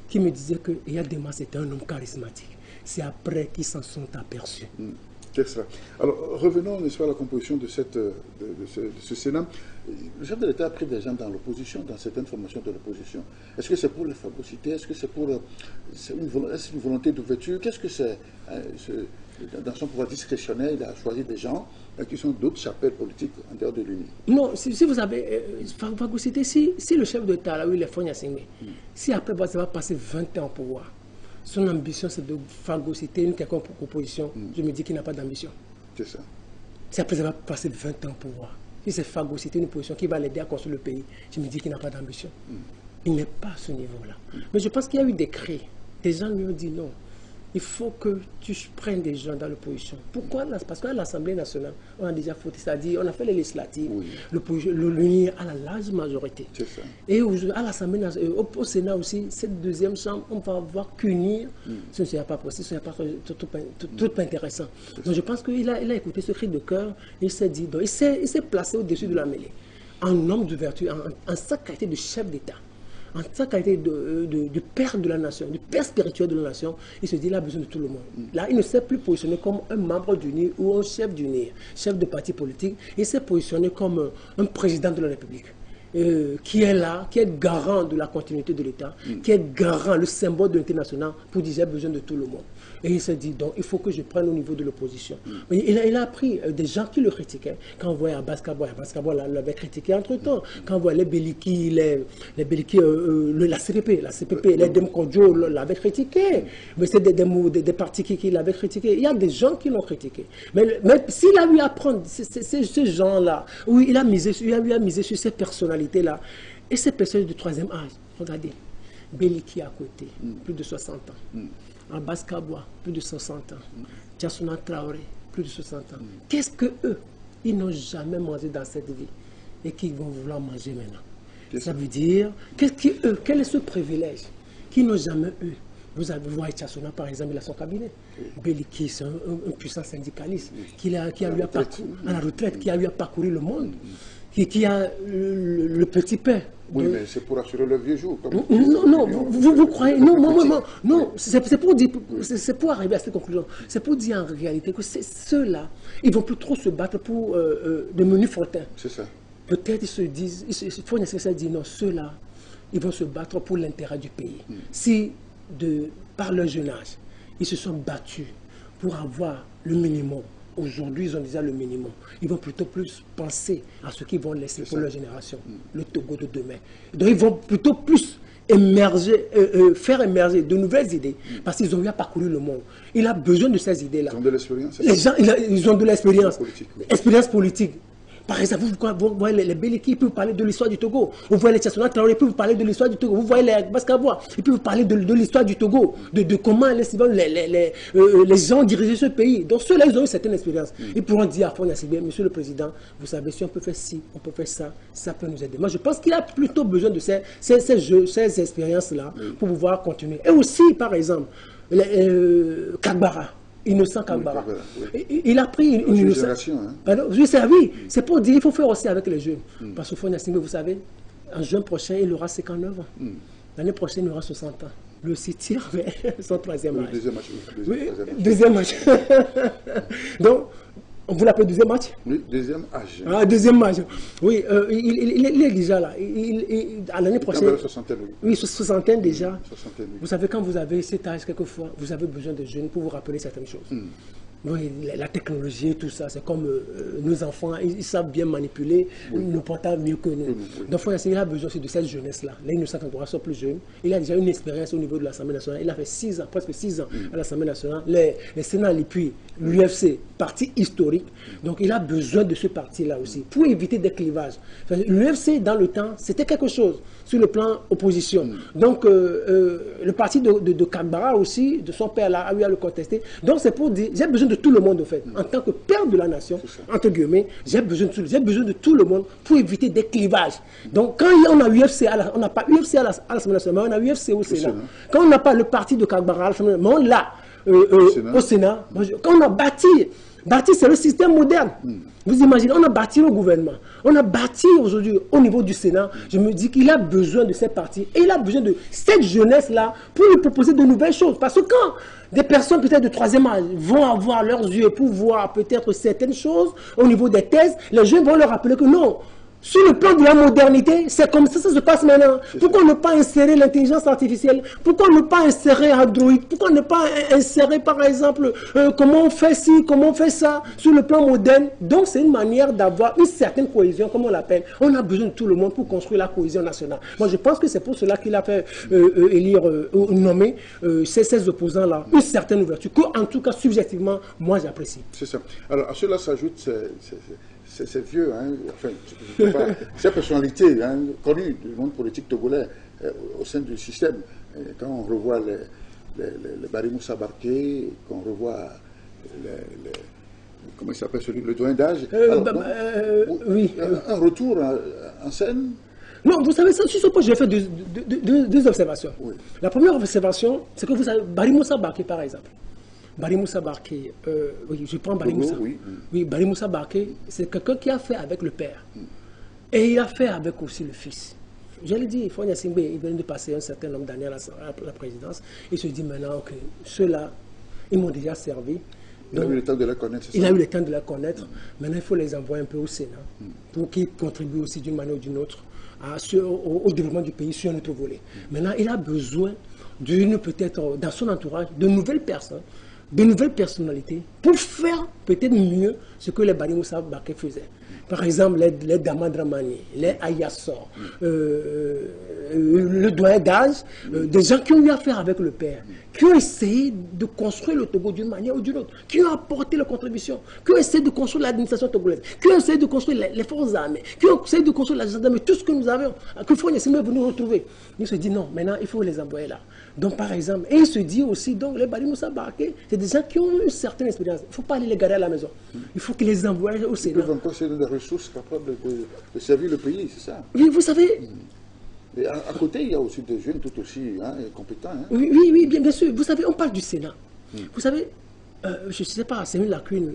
qui me disait que Yadema, c'était un homme charismatique. C'est après qu'ils s'en sont aperçus. C'est ça. Alors, revenons à la composition de ce Sénat. Le chef de l'État a pris des gens dans l'opposition, dans certaines formations de l'opposition. Est-ce que c'est pour les phagocyter? Est-ce que c'est pour une volonté d'ouverture? Qu'est-ce que c'est? Dans son pouvoir discrétionnaire, il a choisi des gens qui sont d'autres chapelles politiques en dehors de l'Union. Non, si vous avez phagocyté, si le chef de l'État, là où il est Fognassingbe, si après ça va passer 20 ans au pouvoir, son ambition, c'est de phagocyter une quelconque opposition. Je me dis qu'il n'a pas d'ambition. C'est ça. Si après ça va passer 20 ans au pouvoir, si c'est phagocyter une opposition qui va l'aider à construire le pays, je me dis qu'il n'a pas d'ambition. Il n'est pas à ce niveau-là. Mais je pense qu'il y a eu des cris. Des gens lui ont dit non. Il faut que tu prennes des gens dans l'opposition. Pourquoi? Parce qu'à l'Assemblée nationale, on a déjà foutu, c'est-à-dire on a fait les législatives, l'Union a la large majorité. C'est ça. Et à l'Assemblée nationale, au Sénat aussi, cette deuxième chambre, on va voir qu'unir. Ce ne sera pas possible, ce n'est pas tout intéressant. Donc je pense qu'il a écouté ce cri de cœur, il s'est dit, donc il s'est placé au-dessus de la mêlée, en homme d'ouverture, en sa qualité de chef d'État. En sa qualité de père de la nation, de père spirituel de la nation, il se dit qu'il a besoin de tout le monde. Là, il ne s'est plus positionné comme un membre d'UNIR ou un chef d'UNIR, chef de parti politique. Il s'est positionné comme un président de la République. Qui est là, qui est garant de la continuité de l'État, qui est garant, le symbole de l'unité nationale pour dire j'ai besoin de tout le monde. Et il s'est dit donc il faut que je prenne au niveau de l'opposition. Il a pris des gens qui le critiquaient. Quand on voyait Abbas Kaboy l'avait critiqué entre-temps. Quand on voit les Beliki, la CPP, les Demkodjo l'avaient critiqué. Mais c'est des partis qui l'avaient critiqué. Il y a des gens qui l'ont critiqué. Mais s'il a eu à prendre ces gens-là, où il a misé sur ces personnalités-là, et ces personnes du troisième âge, regardez, Beliki à côté, plus de 60 ans. Abbas Kaboy, plus de 60 ans. Diassouna Traoré, plus de 60 ans. Qu'est-ce qu'eux, ils n'ont jamais mangé dans cette vie et qu'ils vont vouloir manger maintenant? Ça veut dire, quel est ce privilège qu'ils n'ont jamais eu? Vous avez vu Diassouna, par exemple, il a son cabinet. Beliki, c'est un puissant syndicaliste qui a eu à parcourir, à la retraite, qui a eu à parcourir le monde, qui a le petit pain. Oui, mais c'est pour assurer le vieux jour. Non, vous croyez... Non, c'est pour dire... C'est pour arriver à cette conclusion. C'est pour dire en réalité que ceux-là, ils ne vont plus trop se battre pour de menus fortins. C'est ça. Peut-être ils se disent... Il faut nécessairement dire non, ceux-là, ils vont se battre pour l'intérêt du pays. Si, par leur jeune âge, ils se sont battus pour avoir le minimum. Aujourd'hui, ils ont déjà le minimum. Ils vont plutôt plus penser à ce qu'ils vont laisser pour leur génération, le Togo de demain. Donc, ils vont plutôt plus faire émerger de nouvelles idées, parce qu'ils ont eu à parcourir le monde. Il a besoin de ces idées-là. Ils ont de l'expérience. Les gens, ils ont de l'expérience. Expérience politique. Par exemple, vous voyez les Beliki, ils peuvent vous parler de l'histoire du Togo. Vous voyez les Diassouna Traoré, ils peuvent vous parler de l'histoire du Togo. Vous voyez les Abbas Kaboy, ils peuvent vous parler de l'histoire du Togo, de comment les gens dirigeaient ce pays. Donc ceux-là, ils ont eu certaines expériences. Ils pourront dire à Fognassingbe, Monsieur le Président, vous savez, si on peut faire ci, on peut faire ça, ça peut nous aider. Moi, je pense qu'il a plutôt besoin de ces expériences-là pour pouvoir continuer. Et aussi, par exemple, Kagbara. Innocent Kagbara. Oui. Il a pris une innocence. Oui, c'est pour dire qu'il faut faire aussi avec les jeunes. Parce que Faure Gnassingbé, vous savez, en juin prochain, il aura 59 ans. L'année prochaine, il aura 60 ans. Le aussi tire vers son troisième match. Deuxième match. Donc, on vous l'appelle deuxième match? Oui, deuxième âge. Ah, deuxième match. Oui, il est déjà là. À l'année prochaine. Oui, soixantaine déjà. Vous savez, quand vous avez cet âge, quelquefois, vous avez besoin de jeunes pour vous rappeler certaines choses. Oui, la technologie, tout ça, c'est comme nos enfants, ils savent bien manipuler nos portables mieux que nous. Donc, Faure Gnassingbé a besoin aussi de cette jeunesse-là. Là, Innocent Kagbara sont plus jeunes. Il a déjà une expérience au niveau de l'Assemblée nationale. Il a fait 6 ans, presque 6 ans à l'Assemblée nationale. Les Sénats et puis l'UFC, parti historique. Donc, il a besoin de ce parti-là aussi pour éviter des clivages. L'UFC, dans le temps, c'était quelque chose sur le plan opposition. Donc, le parti de Kagbara aussi, de son père là, a eu à le contester. Donc, c'est pour dire, j'ai besoin de tout le monde, en fait. En tant que père de la nation, entre guillemets, j'ai besoin de tout le monde pour éviter des clivages. Donc, quand on a UFC, on n'a pas UFC à l'Assemblée nationale, mais on a UFC au Sénat. Quand on n'a pas le parti de Kagbara à l'Assemblée nationale, mais on l'a au Sénat. Quand on a bâti, c'est le système moderne. Vous imaginez, on a bâti le gouvernement. On a bâti aujourd'hui au niveau du Sénat. Je me dis qu'il a besoin de ces partis. Et il a besoin de cette jeunesse-là pour lui proposer de nouvelles choses. Parce que quand des personnes peut-être de troisième âge vont avoir leurs yeux pour voir peut-être certaines choses au niveau des thèses, les jeunes vont leur rappeler que non. Sur le plan de la modernité, c'est comme ça que ça se passe maintenant. Pourquoi ne pas insérer l'intelligence artificielle? Pourquoi ne pas insérer Android? Pourquoi ne pas insérer, par exemple, comment on fait ci, comment on fait ça, sur le plan moderne? Donc, c'est une manière d'avoir une certaine cohésion, comme on l'appelle. On a besoin de tout le monde pour construire la cohésion nationale. Moi, je pense que c'est pour cela qu'il a fait nommer ces opposants-là une certaine ouverture, que, en tout cas, subjectivement, moi, j'apprécie. C'est ça. Alors, à cela s'ajoute ces vieux, hein, enfin, ces personnalités connues du monde politique togolais au sein du système. Quand on revoit les Barry Moussa Barké, quand on revoit comment il s'appelle celui, le doyen d'âge, oui. Un retour en scène. Non, vous savez, sur ce point, j'ai fait deux observations. Oui. La première observation, c'est que vous savez, Barry Moussa Barké, par exemple. Barry Moussa Barké, oui, je prends Barry Moussa. Oui, Barry Moussa Barké, c'est quelqu'un qui a fait avec le père. Et il a fait avec aussi le fils. Je l'ai dit, Faure Gnassingbé, il vient de passer un certain nombre d'années à la présidence. Il se dit maintenant, ok, ceux-là, ils m'ont déjà servi. Il a eu le temps de les connaître, c'est ça? Il a eu le temps de les connaître. Maintenant, il faut les envoyer un peu au Sénat pour qu'ils contribuent aussi d'une manière ou d'une autre au développement du pays sur un autre volet. Maintenant, il a besoin peut-être dans son entourage, de nouvelles personnes, de nouvelles personnalités pour faire peut-être mieux ce que les Barry Moussa Barké faisaient. Par exemple, les Dama Dramani, les Ayassor, le doyen d'âge, des gens qui ont eu affaire avec le père, qui ont essayé de construire le Togo d'une manière ou d'une autre, qui ont apporté leur contribution, qui ont essayé de construire l'administration togolaise, qui ont essayé de construire les forces armées, qui ont essayé de construire la gendarmerie, tout ce que nous avions, que Faure Gnassingbé est venu retrouver. Il se dit non, maintenant il faut les envoyer là. Donc par exemple, et il se dit aussi, donc les Barry Moussa Barké, c'est des gens qui ont une certaine expérience. Il ne faut pas aller les garder à la maison. Il faut qu'ils les envoient au Sénat. Ils peuvent encore se donner des ressources capables de servir le pays, c'est ça? Oui, vous savez. Et à côté, il y a aussi des jeunes tout aussi compétents. Oui, bien sûr. Vous savez, on parle du Sénat. Vous savez, je ne sais pas, c'est une lacune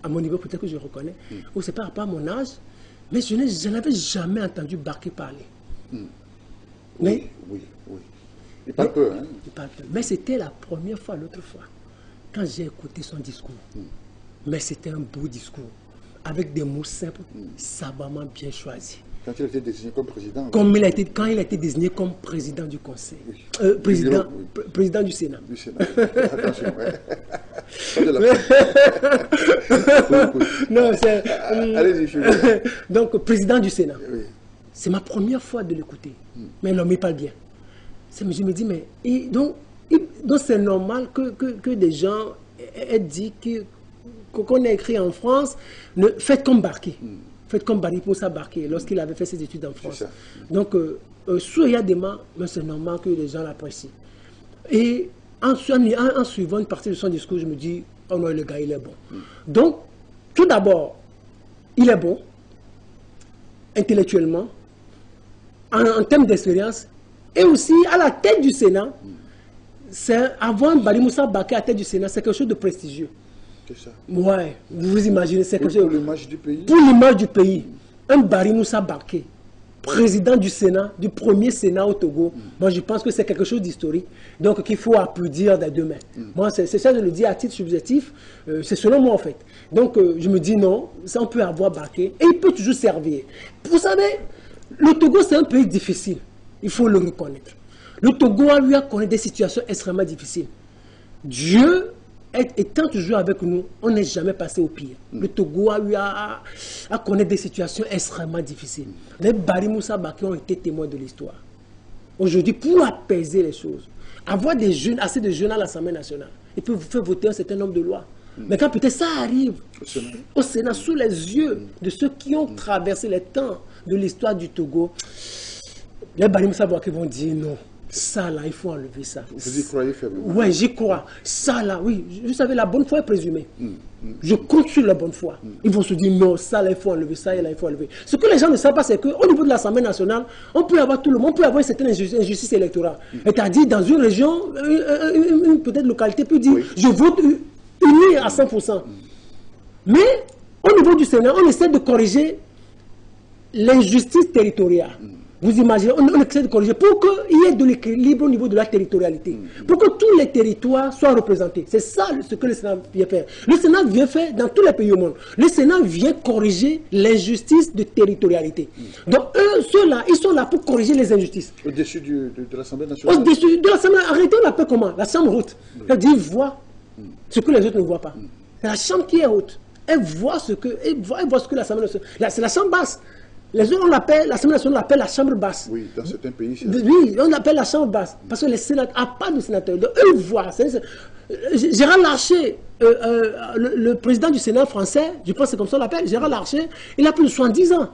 à mon niveau, peut-être que je reconnais, ou c'est par rapport à mon âge, mais je n'avais jamais entendu Barké parler. Mais, oui. Il parle peu, hein? Il parle peu. Mais c'était la première fois, l'autre fois, quand j'ai écouté son discours. Mais c'était un beau discours, avec des mots simples, savamment bien choisis. Quand il a été désigné comme président. Quand il a été désigné comme président du Conseil. Président du Sénat. Du Sénat. Attention, Non, c'est. Allez-y, je Donc, président du Sénat. Oui. C'est ma première fois de l'écouter. Mais l'homme, il parle bien. Je me dis, mais. Donc c'est normal que des gens aient dit qu'on a écrit en France, faites comme Barké. Faites comme Barry Moussa Barké lorsqu'il avait fait ses études en France. Donc, souriadement, c'est normal que les gens l'apprécient. Et en suivant une partie de son discours, je me dis, oh non, le gars, il est bon. Donc, tout d'abord, il est bon, intellectuellement, en termes d'expérience, et aussi à la tête du Sénat, Avant Bari Moussa Baké à la tête du Sénat, c'est quelque chose de prestigieux. C'est ça. Ouais, vous imaginez, c'est quelque chose. Pour l'image du pays. Pour l'image du pays, un Bari Moussa Baké, président du Sénat, du premier Sénat au Togo, moi je pense que c'est quelque chose d'historique, donc qu'il faut applaudir des deux mains. Moi c'est ça, je le dis à titre subjectif, c'est selon moi en fait. Donc je me dis non, ça on peut avoir Baké, et il peut toujours servir. Vous savez, le Togo c'est un pays difficile, il faut le reconnaître. Le Togo lui a connu des situations extrêmement difficiles. Dieu étant toujours avec nous, on n'est jamais passé au pire. Le Togo a connu des situations extrêmement difficiles. Les Bari Moussa Baké ont été témoins de l'histoire. Aujourd'hui, pour apaiser les choses, avoir des jeunes, assez de jeunes à l'Assemblée nationale, ils peuvent faire voter un certain nombre de lois. Mais quand peut-être ça arrive au Sénat, sous les yeux de ceux qui ont traversé les temps de l'histoire du Togo, les Bari Moussa Baké vont dire non. Ça là, il faut enlever ça. Vous y croyez fermement? Oui, j'y crois. Ça là, oui. Vous savez, la bonne foi est présumée. Je compte sur la bonne foi. Ils vont se dire non, ça là, il faut enlever, ça là, il faut enlever. Ce que les gens ne savent pas, c'est qu'au niveau de l'Assemblée nationale, on peut avoir tout le monde, on peut avoir une certaine injustice électorale. C'est-à-dire, dans une région, une peut-être localité peut dire je vote uni à 100%. Mais au niveau du Sénat, on essaie de corriger l'injustice territoriale. Vous imaginez, on essaie de corriger pour qu'il y ait de l'équilibre au niveau de la territorialité, pour que tous les territoires soient représentés. C'est ça ce que le Sénat vient faire. Le Sénat vient faire dans tous les pays au monde. Le Sénat vient corriger l'injustice de territorialité. Donc eux, ceux-là, ils sont là pour corriger les injustices. Au-dessus de l'Assemblée nationale? Au-dessus de l'Assemblée, arrêtez, on l'appelle comment? La chambre haute. C'est-à-dire, ils voient ce que les autres ne voient pas. C'est la chambre qui est haute. Elle voit ce que l'Assemblée nationale... C'est la chambre basse. Les autres, on l'appelle, l'Assemblée nationale l'appelle la chambre basse. Oui, dans certains pays. Oui, on l'appelle la chambre basse. Parce que les sénateurs n'ont pas de sénateurs. Donc, eux voient. Gérard Larcher, le président du Sénat français, je pense que c'est comme ça on l'appelle, Gérard Larcher, il a plus de 70 ans.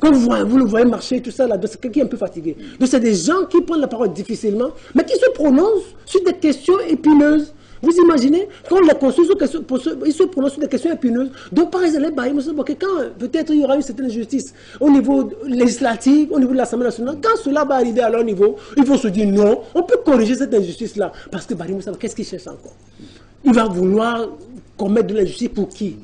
Quand vous le voyez marcher, tout ça, là, c'est quelqu'un qui est un peu fatigué. Donc, c'est des gens qui prennent la parole difficilement, mais qui se prononcent sur des questions épineuses. Vous imaginez, quand les conseillers ils se prononcent sur des questions épineuses. Donc, par exemple, quand peut-être il y aura une certaine injustice au niveau législatif, au niveau de l'Assemblée nationale, quand cela va arriver à leur niveau, ils vont se dire non, on peut corriger cette injustice-là. Parce que Bari Moussa, qu'est-ce qu'il cherche encore? Il va vouloir commettre de l'injustice pour qui?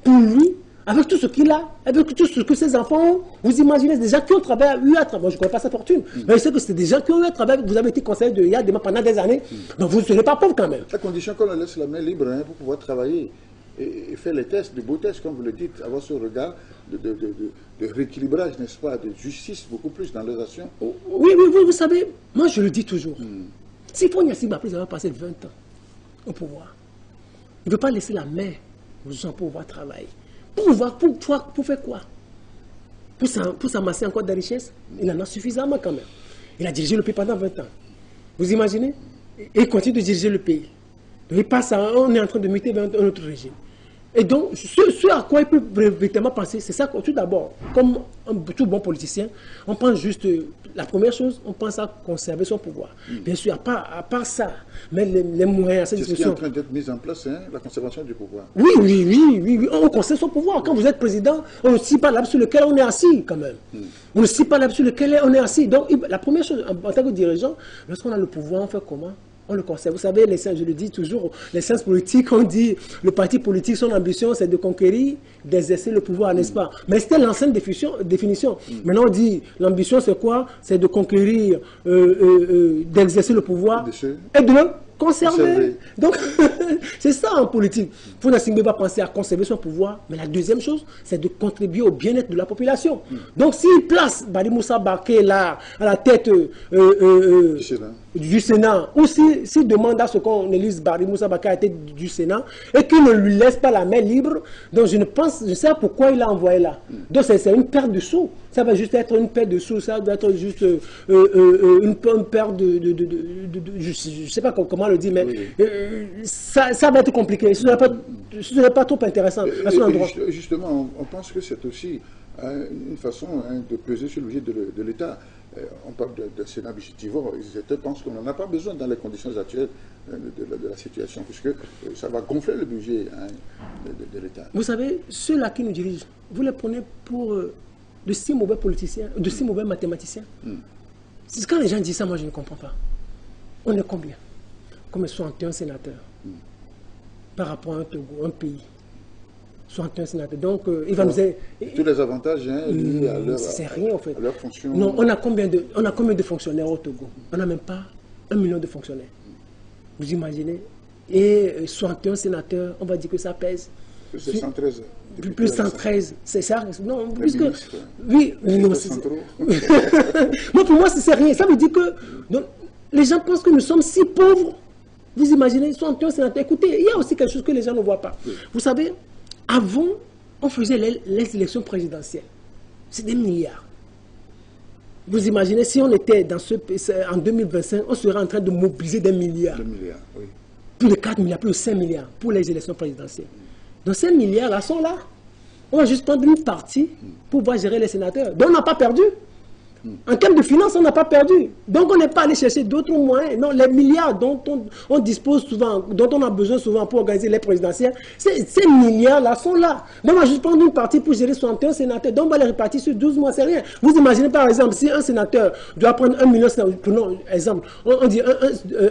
Pour lui? Avec tout ce qu'il a, avec tout ce que ses enfants ont, vous imaginez des gens qui ont travaillé, je ne connais pas sa fortune, mais je sais que c'est des gens qui ont eu à travailler, vous avez été conseiller de Yadema pendant des années, donc vous ne serez pas pauvre quand même. À condition qu'on leur laisse la main libre pour pouvoir travailler et faire les tests, de beaux tests, comme vous le dites, avoir ce regard de rééquilibrage, n'est-ce pas, de justice beaucoup plus dans leurs actions. Oui, vous savez, moi je le dis toujours, si Fonia Sibapri va passer 20 ans au pouvoir, il ne veut pas laisser la main aux gens pour pouvoir travailler. Pour faire quoi? Pour s'amasser encore de richesses? Il en a suffisamment quand même. Il a dirigé le pays pendant 20 ans. Vous imaginez? Et il continue de diriger le pays. Il passe on est en train de muter vers un autre régime. Et donc, ce à quoi il peut véritablement penser, c'est ça, tout d'abord, comme un tout bon politicien, on pense juste, la première chose, on pense à conserver son pouvoir. Bien sûr, à part ça, mais les moyens à cette disposition. C'est ce qui est en train d'être mis en place, hein, la conservation du pouvoir. Oui, on conserve son pouvoir. Quand vous êtes président, on ne scie pas l'arbre sur lequel on est assis, quand même. On ne scie pas l'arbre sur lequel on est assis. Donc, la première chose, en tant que dirigeant, lorsqu'on a le pouvoir, on fait comment? On le conserve. Vous savez, je le dis toujours, les sciences politiques, on dit, le parti politique, son ambition, c'est de conquérir, d'exercer le pouvoir, n'est-ce pas? Mais c'était l'ancienne définition. Maintenant, on dit, l'ambition, c'est quoi? C'est de conquérir, d'exercer le pouvoir et de le conserver. Donc, c'est ça en politique. Fonia Singbe va penser à conserver son pouvoir, mais la deuxième chose, c'est de contribuer au bien-être de la population. Donc, s'il place Bari Moussa Baké là, à la tête du Sénat, ou s'il demande à ce qu'on élise Bari Moussa Baké à la tête du Sénat, et qu'il ne lui laisse pas la main libre, donc je sais pourquoi il l'a envoyé là. Donc, c'est une perte de sous. Ça va juste être une perte de sous, ça doit être juste une perte je ne sais pas comment le dire, mais ça va être compliqué. Ce n'est pas trop intéressant à son endroit. Justement, on pense que c'est aussi une façon de peser sur le budget de l'État. On parle de Sénat budgétivore. Certains pensent qu'on n'en a pas besoin dans les conditions actuelles de la situation, puisque ça va gonfler le budget de l'État. Vous savez, ceux-là qui nous dirigent, vous les prenez pour de si mauvais politiciens, de si mauvais mathématiciens. Quand les gens disent ça, moi je ne comprends pas. On est combien? comme 61 sénateurs par rapport à un Togo, un pays. 61 sénateurs. Donc, il va nous aider. Tous les avantages liés à leur fonction. Non, on a combien de fonctionnaires au Togo? On n'a même pas 1 million de fonctionnaires. Vous imaginez? Et 61 sénateurs, on va dire que ça pèse. Plus 113. Plus 113, c'est ça? Non, puisque... Oui, non, moi, pour moi, c'est rien. Ça veut dire que donc, les gens pensent que nous sommes si pauvres. Vous imaginez, 61 sénateurs. Écoutez, il y a aussi quelque chose que les gens ne voient pas. Vous savez, avant, on faisait les élections présidentielles. C'est des milliards. Vous imaginez, si on était en 2025, on serait en train de mobiliser des milliards. Des milliards, oui. Plus de 4 milliards, plus de 5 milliards pour les élections présidentielles. Donc ces milliards-là sont là. On va juste prendre une partie pour pouvoir gérer les sénateurs. Donc on n'a pas perdu. En termes de finances, on n'a pas perdu. Donc on n'est pas allé chercher d'autres moyens. Non, les milliards dont on dispose souvent, dont on a besoin souvent pour organiser les présidentielles, ces milliards-là sont là. Donc on va juste prendre une partie pour gérer 61 sénateurs. Donc on va les répartir sur 12 mois, c'est rien. Vous imaginez par exemple, si un sénateur doit prendre 1 million, prenons exemple, on dit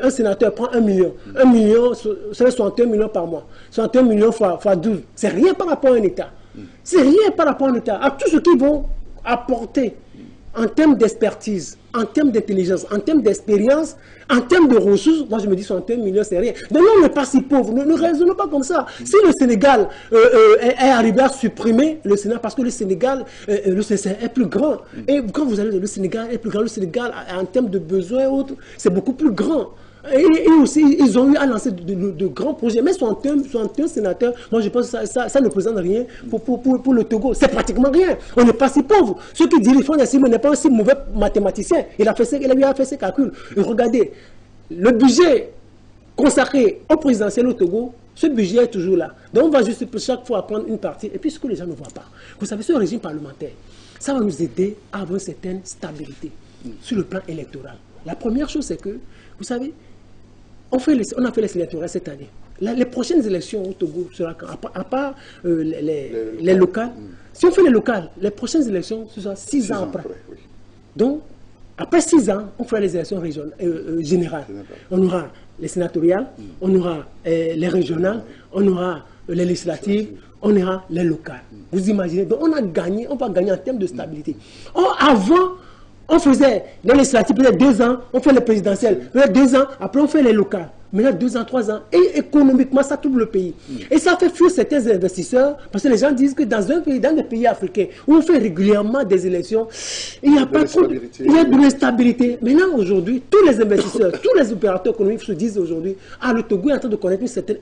un sénateur prend 1 million. 1 million, c'est 61 millions par mois. 61 millions fois 12. C'est rien par rapport à un État. C'est rien par rapport à un État. À tout ce qu'ils vont apporter en termes d'expertise, en termes d'intelligence, en termes d'expérience, en termes de ressources, moi je me dis 61 millions, c'est rien. Donc on n'est pas si pauvre, ne raisonnons pas comme ça. Si le Sénégal est arrivé à supprimer le Sénat, parce que le Sénégal est plus grand, et quand vous allez, le Sénégal est plus grand, le Sénégal en termes de besoins et autres, c'est beaucoup plus grand. Et aussi, ils ont eu à lancer de grands projets. Mais 61 sénateurs, moi je pense que ça ne représente rien pour le Togo. C'est pratiquement rien. On n'est pas si pauvre. Ceux qui dirigent Fonia Singbe n'est pas aussi mauvais mathématicien. Il a fait ses calculs. Et regardez, le budget consacré au présidentiel au Togo, ce budget est toujours là. Donc on va juste chaque fois prendre une partie. Et puis ce que les gens ne voient pas, vous savez, ce régime parlementaire, ça va nous aider à avoir une certaine stabilité sur le plan électoral. La première chose, c'est que, vous savez, on a fait les sénatoriales cette année. Les prochaines élections au Togo sera quand? À part les locales. Si on fait les locales, les prochaines élections, ce sera 6 ans après. Oui. Donc, après 6 ans, on fera les élections générales. On aura les sénatoriales, on aura les régionales, on aura les législatives, on aura les locales. Vous imaginez? Donc, on va gagner en termes de stabilité. Avant, on faisait les législatives, peut-être 2 ans, on fait les présidentielles, peut-être 2 ans, après on fait les locales. Maintenant 2 ans, 3 ans, et économiquement ça trouble le pays. Et ça fait fuir certains investisseurs, parce que les gens disent que dans des pays africains, où on fait régulièrement des élections, il y a de l'instabilité. Maintenant aujourd'hui, tous les investisseurs, tous les opérateurs économiques se disent aujourd'hui, le Togo est en train de connaître une certaine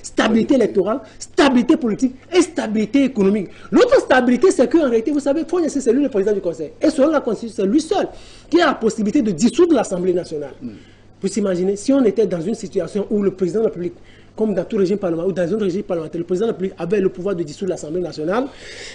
stabilité électorale, stabilité politique et stabilité économique. L'autre stabilité, c'est qu'en réalité, vous savez, Fonia Singbe, c'est lui le président du Conseil. Et selon la Constitution, c'est lui seul qui a la possibilité de dissoudre l'Assemblée nationale. Vous imaginez, si on était dans une situation où le président de la République, comme dans tout régime parlementaire, ou dans un régime parlementaire, le président de la République avait le pouvoir de dissoudre l'Assemblée nationale,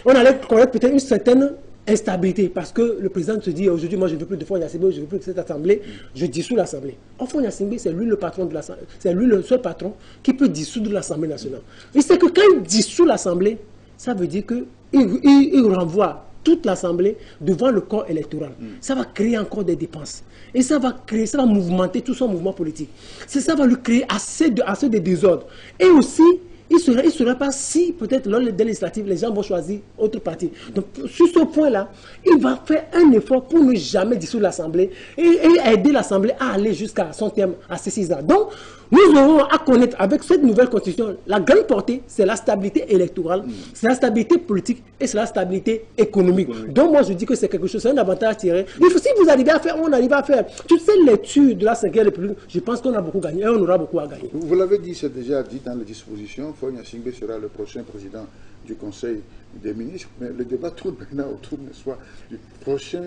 on allait connaître peut-être une certaine instabilité, parce que le président se dit, aujourd'hui, moi je ne veux plus de Fonia Singbe, je ne veux plus de cette Assemblée, je dissous l'Assemblée. Fonia Singbe, c'est lui le patron de l'Assemblée, c'est lui le seul patron qui peut dissoudre l'Assemblée nationale. Et c'est que quand il dissout l'Assemblée, ça veut dire qu'il renvoie toute l'Assemblée devant le corps électoral. Ça va créer encore des dépenses. Et ça va mouvementer tout son mouvement politique. Ça va lui créer assez de désordre. Et aussi, il ne serait pas si, peut-être, lors des législatives, les gens vont choisir autre parti. Donc, sur ce point-là, il va faire un effort pour ne jamais dissoudre l'Assemblée et aider l'Assemblée à aller jusqu'à son terme, à ces 6 ans. Donc, nous aurons à connaître, avec cette nouvelle constitution, la grande portée, c'est la stabilité électorale, c'est la stabilité politique et c'est la stabilité économique. Donc, moi, je dis que c'est quelque chose, c'est un avantage à tirer. Si vous arrivez à faire, on arrive à faire toutes ces lectures de la 5e République, je pense qu'on a beaucoup gagné et on aura beaucoup à gagner. Vous l'avez dit, c'est déjà dit dans les dispositions, Fonia Singbe sera le prochain président du Conseil des ministres, mais le débat tourne maintenant autour, n'est-ce pas, du prochain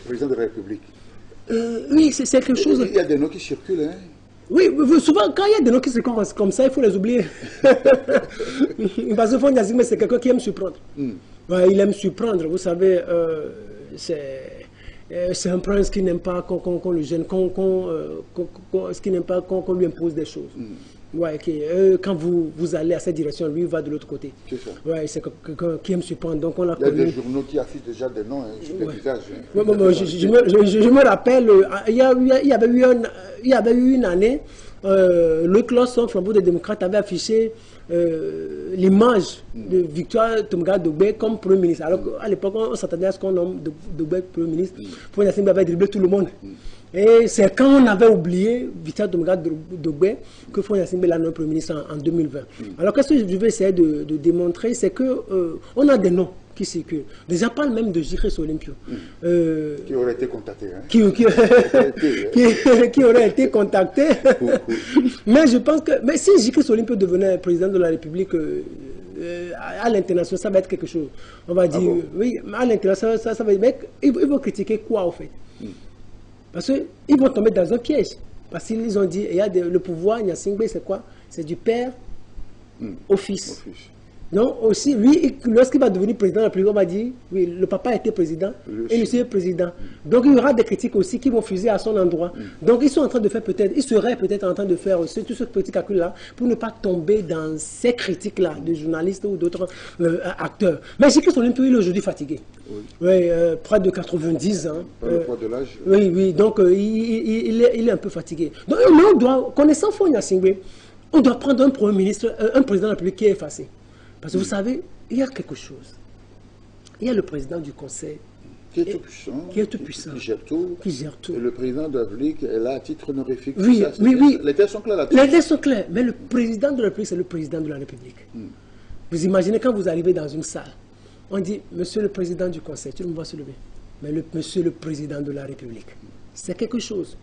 président de la République. Oui, c'est quelque chose... Il y a des noms qui circulent, hein. Oui, souvent, quand il y a des noms qui se commencent comme ça, il faut les oublier. Parce que Fonia Singbe, c'est quelqu'un qui aime surprendre. Ouais, il aime surprendre, vous savez, c'est un prince qui n'aime pas qu'on le gêne, qui n'aime pas qu'on lui impose des choses. Ouais, quand vous allez à cette direction, lui va de l'autre côté. C'est ça. Ouais, c'est quelqu'un qui aime se prendre. Donc on a Il y a des journaux qui affichent déjà des noms sur les visages. Ouais, je me rappelle, il y avait eu une année, le Clos, flambeau des démocrates, avait affiché l'image de Victoire Toumga Dogbe comme Premier ministre. Alors qu'à l'époque, on s'attendait à ce qu'on nomme Dogbe Premier ministre. Foy Gnassingbé avait dribblé tout le monde. Et c'est quand on avait oublié Victoire Toumga Dogbe que Foy Gnassingbé l'a nommé Premier ministre en 2020. Alors qu'est-ce que je vais essayer de démontrer, c'est que on a des noms qui circulent. Déjà, parle même de Jikris Olympio. Qui aurait été contacté. Hein? Qui aurait été contacté. Mais je pense que mais si Jikris Olympio devenait président de la République à l'international, ça va être quelque chose. On va dire, oui, à l'international, ça va être, mais ils vont critiquer quoi, au fait? Parce qu'ils vont tomber dans un piège. Parce qu'ils ont dit, il y a le pouvoir, Gnassingbé, c'est quoi? C'est du père au fils. Donc aussi, lui, lorsqu'il va devenir président de la République, on va dire, oui, le papa était président et lui est président. Donc il y aura des critiques aussi qui vont fuser à son endroit. Donc ils sont en train de faire peut-être, ils seraient peut-être en train de faire tout ce petit calcul-là pour ne pas tomber dans ces critiques-là de journalistes ou d'autres acteurs. Mais Jikris Olympio, il est aujourd'hui fatigué. Oui, près de 90 ans. Par le poids de l'âge. Oui, oui, donc il est un peu fatigué. Donc on doit, connaissant Foy Gnassingbé, on doit prendre un Premier ministre, un président de la République qui est effacé. Parce que vous savez, il y a quelque chose. Il y a le président du Conseil qui est tout puissant, qui gère tout. Et le président de la République est là à titre honorifique. Oui, oui. Les terres sont claires là-dessus. Les terres sont claires, mais le président de la République, c'est le président de la République. Vous imaginez quand vous arrivez dans une salle, on dit, monsieur le président du Conseil, tout le monde va se lever. Mais monsieur le président de la République, c'est quelque chose.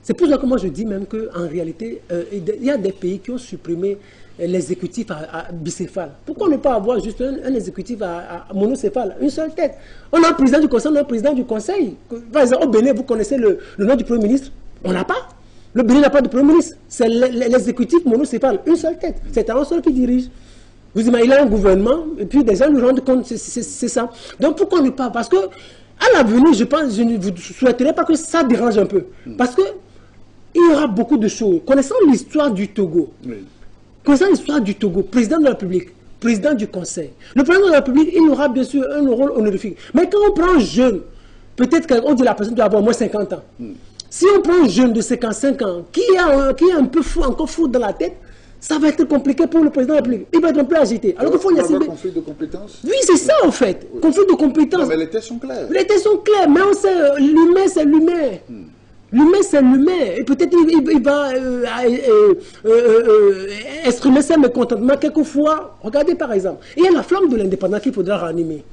C'est pour ça que moi je dis même qu'en réalité, il y a des pays qui ont supprimé l'exécutif à bicéphale. Pourquoi ne pas avoir juste un exécutif à monocéphale, une seule tête? On a un président du Conseil, on a un président du Conseil. Par exemple, au Bénin, vous connaissez le nom du Premier ministre? On n'a pas. Le Bénin n'a pas de Premier ministre. C'est l'exécutif monocéphale, une seule tête. C'est un seul qui dirige. Vous imaginez un gouvernement, et puis des gens nous rendent compte, c'est ça. Donc pourquoi ne pas? Parce que à l'avenir, je pense, je ne vous souhaiterais pas que ça dérange un peu. Parce que il y aura beaucoup de choses. Connaissant l'histoire du Togo, connaissant l'histoire du Togo, président de la République, président du Conseil, le président de la République, il aura bien sûr un rôle honorifique. Mais quand on prend un jeune, peut-être qu'on dit la personne doit avoir au moins 50 ans. Si on prend un jeune de 55 ans, qui est un peu fou, encore fou dans la tête, ça va être compliqué pour le président de la République. Il va être un peu agité. Alors qu'il faut y avoir conflit de compétences. Oui, c'est ça en fait. Conflit de compétences. Non, mais les têtes sont claires. Les têtes sont claires, mais on sait, l'humain, c'est l'humain. L'humain, c'est l'humain. Et peut-être il va exprimer ses mécontentements quelquefois. Regardez par exemple, il y a la flamme de l'indépendance qu'il faudra ranimer.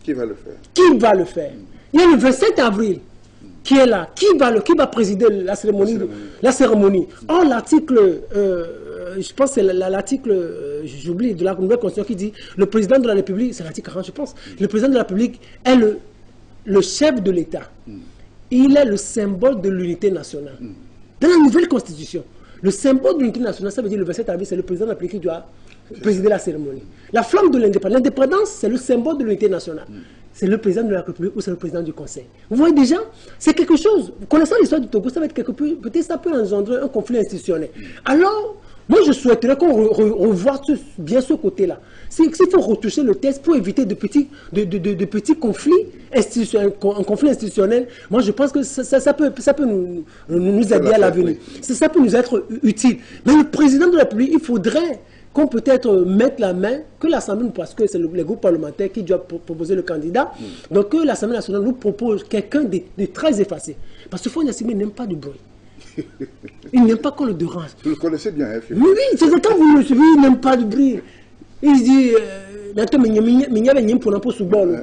Qui va le faire? Qui va le faire? Il y a le 27 avril qui est là. Qui va présider la cérémonie? Or, l'article, je pense que c'est l'article, j'oublie, de la nouvelle constitution qui dit le président de la République, c'est l'article 40, je pense, le président de la République est le chef de l'État. Il est le symbole de l'unité nationale. Dans la nouvelle constitution, le symbole de l'unité nationale, ça veut dire le 27 avril, c'est le président de la République qui doit présider la cérémonie. La flamme de l'indépendance, c'est le symbole de l'unité nationale. C'est le président de la République ou c'est le président du Conseil. Vous voyez déjà, c'est quelque chose. Connaissant l'histoire du Togo, ça va être peut-être ça peut engendrer un conflit institutionnel. Alors, moi je souhaiterais qu'on revoie bien ce côté-là. S'il faut retoucher le texte pour éviter de petits conflits institutionnels, un conflit institutionnel, moi je pense que ça peut nous aider à l'avenir. Ça peut nous être utile. Mais le président de la République, il faudrait qu'on peut-être mette la main, que l'Assemblée, parce que c'est les groupes parlementaires qui doivent proposer le candidat, donc que l'Assemblée nationale nous propose quelqu'un de très effacé. Parce que Foy Gnassingbé n'aime pas du bruit. Il n'aime pas qu'on le dérange. Vous le connaissez bien, hein, oui, c'est quand vous le suivez, il n'aime pas du bruit. Il dit, maintenant, il y a pour un peu sous bol,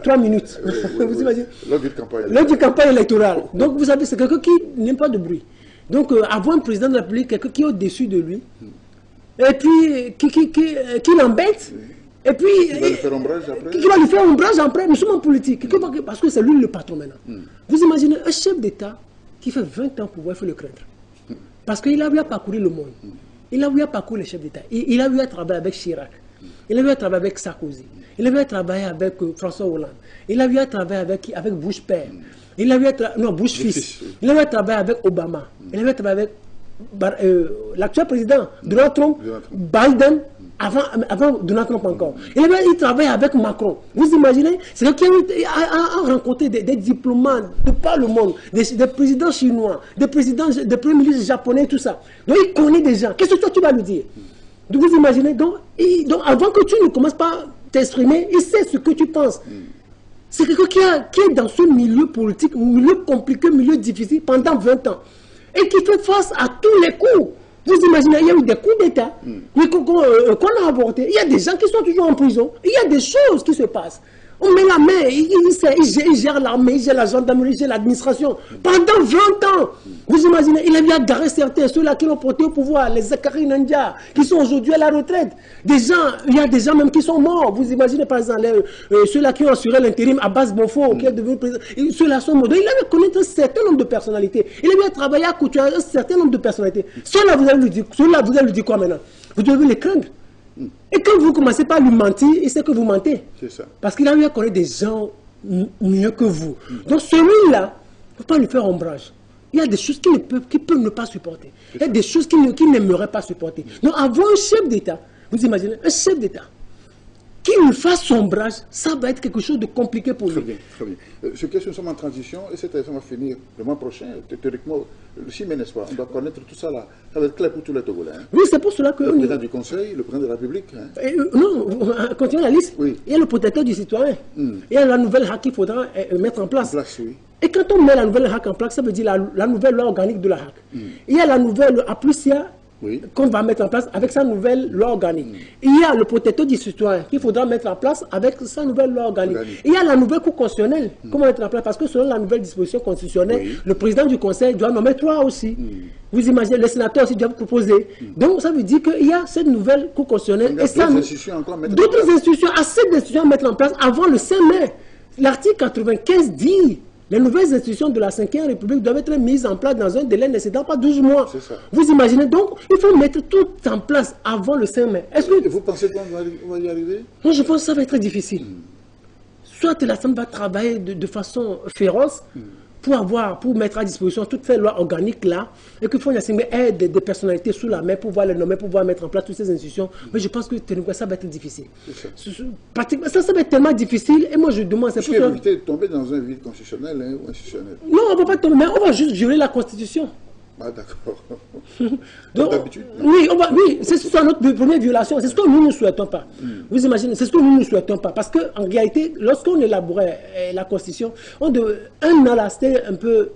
3 minutes. Vous imaginez? Lors du campagne électorale. Donc, vous savez, c'est quelqu'un qui n'aime pas de bruit. Donc, avoir un président de la République, quelqu'un qui est au-dessus de lui, et puis qui l'embête, et puis qui va lui faire ombrage après. Qui va lui faire ombrage après. Nous sommes en politique, parce que c'est lui le patron maintenant. Vous imaginez un chef d'État qui fait 20 ans pour pouvoir faire le craindre. Parce qu'il a eu à parcourir le monde. Il a eu à parcourir les chefs d'État. Il a eu à travailler avec Chirac. Il a eu à travailler avec Sarkozy. Il a eu à travailler avec François Hollande. Il a eu à travailler avec Bush père. Il a eu à Bush fils. Il a eu à travailler avec Obama. Il a eu à travailler avec l'actuel président, Donald Trump, Biden, avant Donald Trump encore. Il travaille avec Macron. Vous imaginez? C'est qu'il a rencontré des diplomates de par le monde, des présidents chinois, des premiers ministres japonais, tout ça. Donc il connaît des gens. Qu'est-ce que toi tu vas lui dire? Donc vous imaginez? Donc avant que tu ne commences pas à t'exprimer, il sait ce que tu penses. C'est quelqu'un qui est dans ce milieu politique, milieu compliqué, milieu difficile pendant 20 ans. Et qui fait face à tous les coups. Vous imaginez, il y a eu des coups d'État qu'on a avortés. Il y a des gens qui sont toujours en prison. Il y a des choses qui se passent. On met la main, il gère l'armée, il gère la gendarmerie, il gère l'administration. Pendant 20 ans, vous imaginez, il a bien garé certains, ceux-là qui l'ont porté au pouvoir, les Zakari Nandia, qui sont aujourd'hui à la retraite. Il y a des gens même qui sont morts. Vous imaginez par exemple, ceux-là qui ont assuré l'intérim, Abbas Bofo, qui est devenu président, ceux-là sont morts. Donc, il avait connu un certain nombre de personnalités. Il a bien travaillé à côté un certain nombre de personnalités. Ceux-là, vous allez lui dire quoi maintenant? Vous devez les craindre. Et quand vous commencez par lui mentir, il sait que vous mentez. C'est ça. Parce qu'il a eu à connaître des gens mieux que vous. Donc celui-là, il ne faut pas lui faire ombrage. Il y a des choses qu'il peut ne pas supporter. Il y a des choses qu'il n'aimerait pas supporter. Donc avoir un chef d'État, vous imaginez, un chef d'État qui lui fasse ombrage, ça va être quelque chose de compliqué pour lui. Très bien, très bien. Ce que nous sommes en transition, et cette élection va finir le mois prochain, théoriquement, le 6 mai, n'est-ce pas? On doit connaître tout ça là. Ça va être clair pour tous les Togolais. Hein. Oui, c'est pour cela que... Le président du Conseil, le président de la République. Hein. Non, continuons la liste. Oui. Il y a le protecteur du citoyen. Il y a la nouvelle HAC qu'il faudra mettre en place. Oui. Et quand on met la nouvelle HAC en place, ça veut dire la nouvelle loi organique de la HAC. Il y a la nouvelle APLUSIA, qu'on va mettre en place avec sa nouvelle loi organique. Il y a le protecteur du citoyen qu'il faudra mettre en place avec sa nouvelle loi organique. Il y a la nouvelle Cour constitutionnelle qu'on va mettre en place parce que selon la nouvelle disposition constitutionnelle, le président du Conseil doit nommer 3 aussi. Vous imaginez, les sénateurs aussi doivent proposer. Donc ça veut dire qu'il y a cette nouvelle Cour constitutionnelle et d'autres institutions, assez d'institutions à mettre en place avant le 5 mai. L'article 95 dit les nouvelles institutions de la 5e République doivent être mises en place dans un délai n'excédant pas 12 mois. Vous imaginez donc, il faut mettre tout en place avant le 5 mai. Et vous pensez qu'on va y arriver? Moi, je pense que ça va être difficile. Soit l'Assemblée va travailler de façon féroce pour mettre à disposition toutes ces lois organiques-là, et qu'il faut y des personnalités sous la main pour pouvoir les nommer, pour pouvoir mettre en place toutes ces institutions. Mais je pense que ça va être difficile. Ça va être tellement difficile, et moi je demande... C'est pour éviter de tomber dans un vide constitutionnel ou institutionnel. Non, on ne va pas tomber, mais on va juste violer la Constitution. Ah d'accord. D'habitude. Oui, c'est notre première violation. C'est ce que nous ne souhaitons pas. Vous imaginez, c'est ce que nous ne souhaitons pas. Parce qu'en réalité, lorsqu'on élaborait la Constitution, un an là, c'était un peu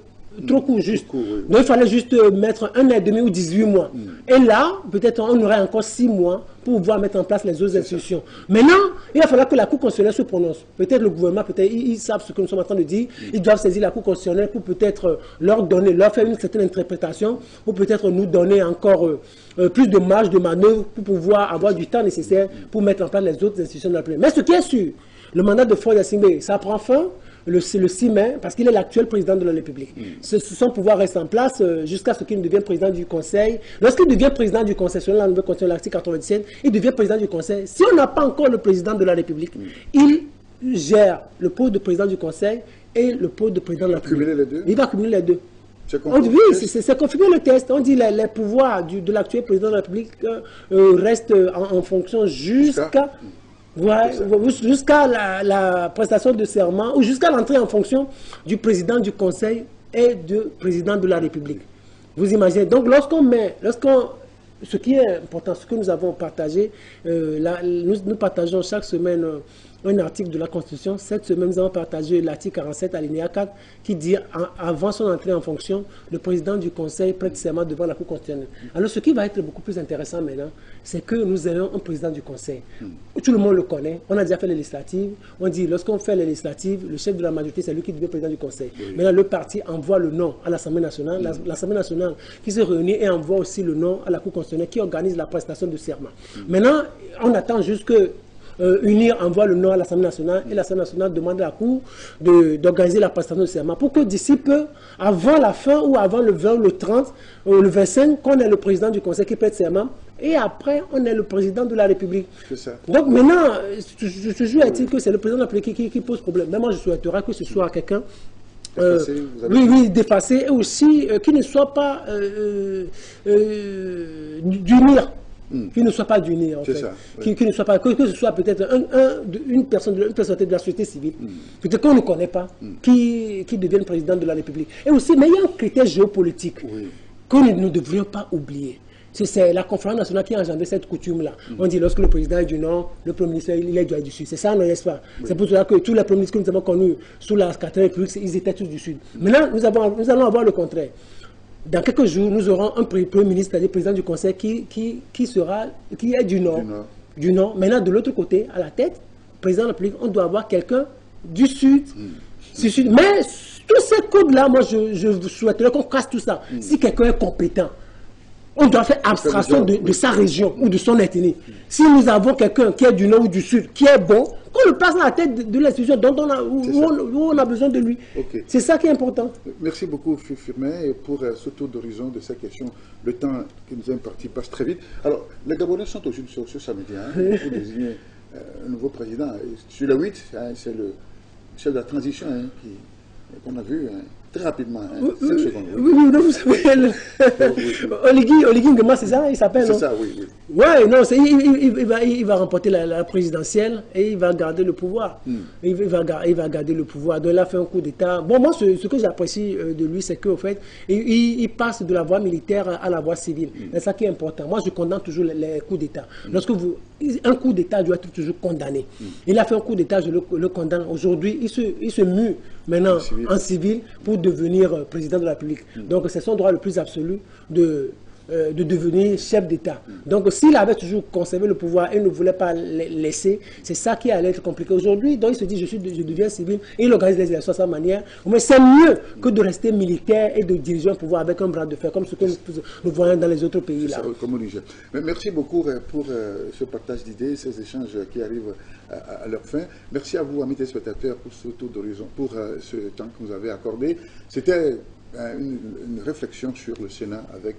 trop court, juste. Donc il fallait juste mettre 1 an et demi ou 18 mois. Et là, peut-être on aurait encore 6 mois pour pouvoir mettre en place les autres institutions. Maintenant, il va falloir que la Cour constitutionnelle se prononce. Peut-être le gouvernement, peut-être ils savent ce que nous sommes en train de dire. Ils doivent saisir la Cour constitutionnelle pour peut-être leur faire une certaine interprétation, ou peut-être nous donner encore plus de marge de manœuvre pour pouvoir avoir du temps nécessaire pour mettre en place les autres institutions de la République. Mais ce qui est sûr, le mandat de Faure Gnassingbé, ça prend fin le 6 mai, parce qu'il est l'actuel président de la République. Son pouvoir reste en place jusqu'à ce qu'il ne devienne président du Conseil. Lorsqu'il devient président du Conseil, selon la nouvelle constitution de l'article 97, il devient président du Conseil. Si on n'a pas encore le président de la République, il gère le poste de président du Conseil et le poste de président de la République. Il va cumuler les deux. Oui, c'est confirmé le test. On dit que les pouvoirs de l'actuel président de la République restent en fonction jusqu'à la prestation de serment ou jusqu'à l'entrée en fonction du président du Conseil et du président de la République. Vous imaginez. Donc ce qui est important, ce que nous avons partagé, nous partageons chaque semaine un article de la Constitution. Cette semaine, nous avons partagé l'article 47 alinéa 4 qui dit avant son entrée en fonction, le président du Conseil prête serment devant la Cour constitutionnelle. Alors ce qui va être beaucoup plus intéressant maintenant, c'est que nous ayons un président du Conseil. Tout le monde le connaît. On a déjà fait les législatives. On dit lorsqu'on fait les législatives, le chef de la majorité, c'est lui qui devient président du Conseil. Maintenant, le parti envoie le nom à l'Assemblée nationale. L'Assemblée nationale qui se réunit et envoie aussi le nom à la Cour constitutionnelle qui organise la prestation de serment. Maintenant, on attend juste que UNIR envoie le nom à l'Assemblée nationale et l'Assemblée nationale demande à la Cour d'organiser la prestation de serment pour que d'ici peu, avant la fin ou avant le 20, le 30, le 25, qu'on ait le président du Conseil qui prête serment et après on est le président de la République. Ça. Donc maintenant, toujours est-il que c'est le président de la République qui pose problème. Mais moi je souhaiterais que ce soit quelqu'un d'effacer, et aussi qui ne soit pas d'unir. Qui ne soit pas d'unir, en fait. Ça, oui. Qui ne soit pas, que ce soit peut-être une personnalité de la société civile, peut-être qu'on ne connaît pas, qui devienne président de la République. Et aussi, mais il y a un critère géopolitique que nous ne devrions pas oublier. C'est la conférence nationale qui a engendré cette coutume-là. On dit lorsque le président est du Nord, le Premier ministre il est du Sud. C'est ça, n'est-ce pas? C'est pour cela que tous les premiers ministres que nous avons connus sous la 4e République, ils étaient tous du Sud. Maintenant, nous allons avoir le contraire. Dans quelques jours, nous aurons un Premier ministre, c'est-à-dire président du Conseil, qui est du Nord. Maintenant, de l'autre côté, à la tête, président de la République, on doit avoir quelqu'un du Sud. Mais tous ces codes-là, moi, je souhaiterais qu'on casse tout ça. Si quelqu'un est compétent, on doit faire abstraction de sa région ou de son ethnie. Si nous avons quelqu'un qui est du Nord ou du Sud, qui est bon, qu'on le place à la tête de l'institution où on a besoin de lui. C'est ça qui est important. Merci beaucoup, Firmin, et pour ce tour d'horizon de cette question. Le temps qui nous est imparti passe très vite. Alors, les Gabonais sont aujourd'hui sur ce samedi pour désigner un nouveau président. Sur le 8, c'est le chef de la transition qu'on a vu très rapidement. 5 secondes. Oui, vous savez, Oligui Nguema, c'est ça, il s'appelle. C'est ça, oui. Ouais, non, il va remporter la présidentielle et il va garder le pouvoir. Il va garder le pouvoir. Donc, il a fait un coup d'État. Bon, moi, ce que j'apprécie de lui, c'est qu'au fait, il passe de la voie militaire à la voie civile. C'est ça qui est important. Moi, je condamne toujours les coups d'État. Un coup d'État doit être toujours condamné. Il a fait un coup d'État, je le condamne. Aujourd'hui, il se mue maintenant en civil pour devenir président de la République. Donc, c'est son droit le plus absolu de devenir chef d'État. Donc, s'il avait toujours conservé le pouvoir et ne voulait pas laisser, c'est ça qui allait être compliqué. Aujourd'hui, donc il se dit, je deviens civil, et il organise les élections à sa manière. Mais c'est mieux que de rester militaire et de diriger un pouvoir avec un bras de fer, comme ce que nous voyons dans les autres pays. Là. Comme au Niger. Mais merci beaucoup pour ce partage d'idées, ces échanges qui arrivent à leur fin. Merci à vous, amis téléspectateurs, pour ce tour d'horizon, pour ce temps que vous avez accordé. C'était une réflexion sur le Sénat avec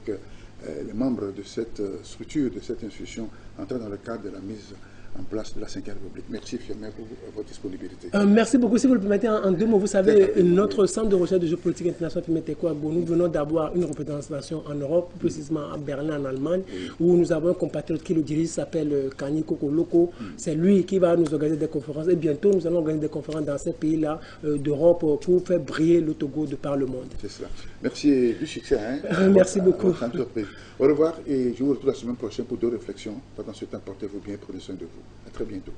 les membres de cette structure, de cette institution, entrant dans le cadre de la mise en place de la 5e République. Merci, Firmin, pour votre disponibilité. Merci beaucoup. Si vous le permettez, en 2 mots, vous savez, notre centre de recherche de géopolitique internationale, Firmin Tekoagbo, nous venons d'avoir une représentation en Europe, plus précisément à Berlin, en Allemagne, où nous avons un compatriote qui le dirige, s'appelle Kani Kokoloko. C'est lui qui va nous organiser des conférences. Et bientôt, nous allons organiser des conférences dans ces pays-là d'Europe pour faire briller le Togo de par le monde. C'est cela. Merci et du succès. Merci beaucoup. Au revoir et je vous retrouve la semaine prochaine pour 2 réflexions. Pendant ce temps, portez-vous bien, prenez soin de vous. À très bientôt.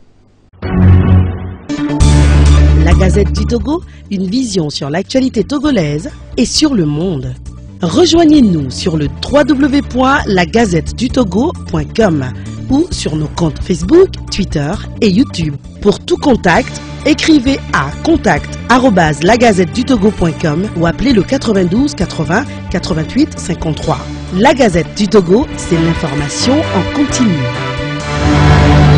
La Gazette du Togo, une vision sur l'actualité togolaise et sur le monde. Rejoignez-nous sur le www.lagazettedutogo.com ou sur nos comptes Facebook, Twitter et YouTube. Pour tout contact, écrivez à contact@lagazettedutogo.com ou appelez le 92 80 88 53. La Gazette du Togo, c'est l'information en continu.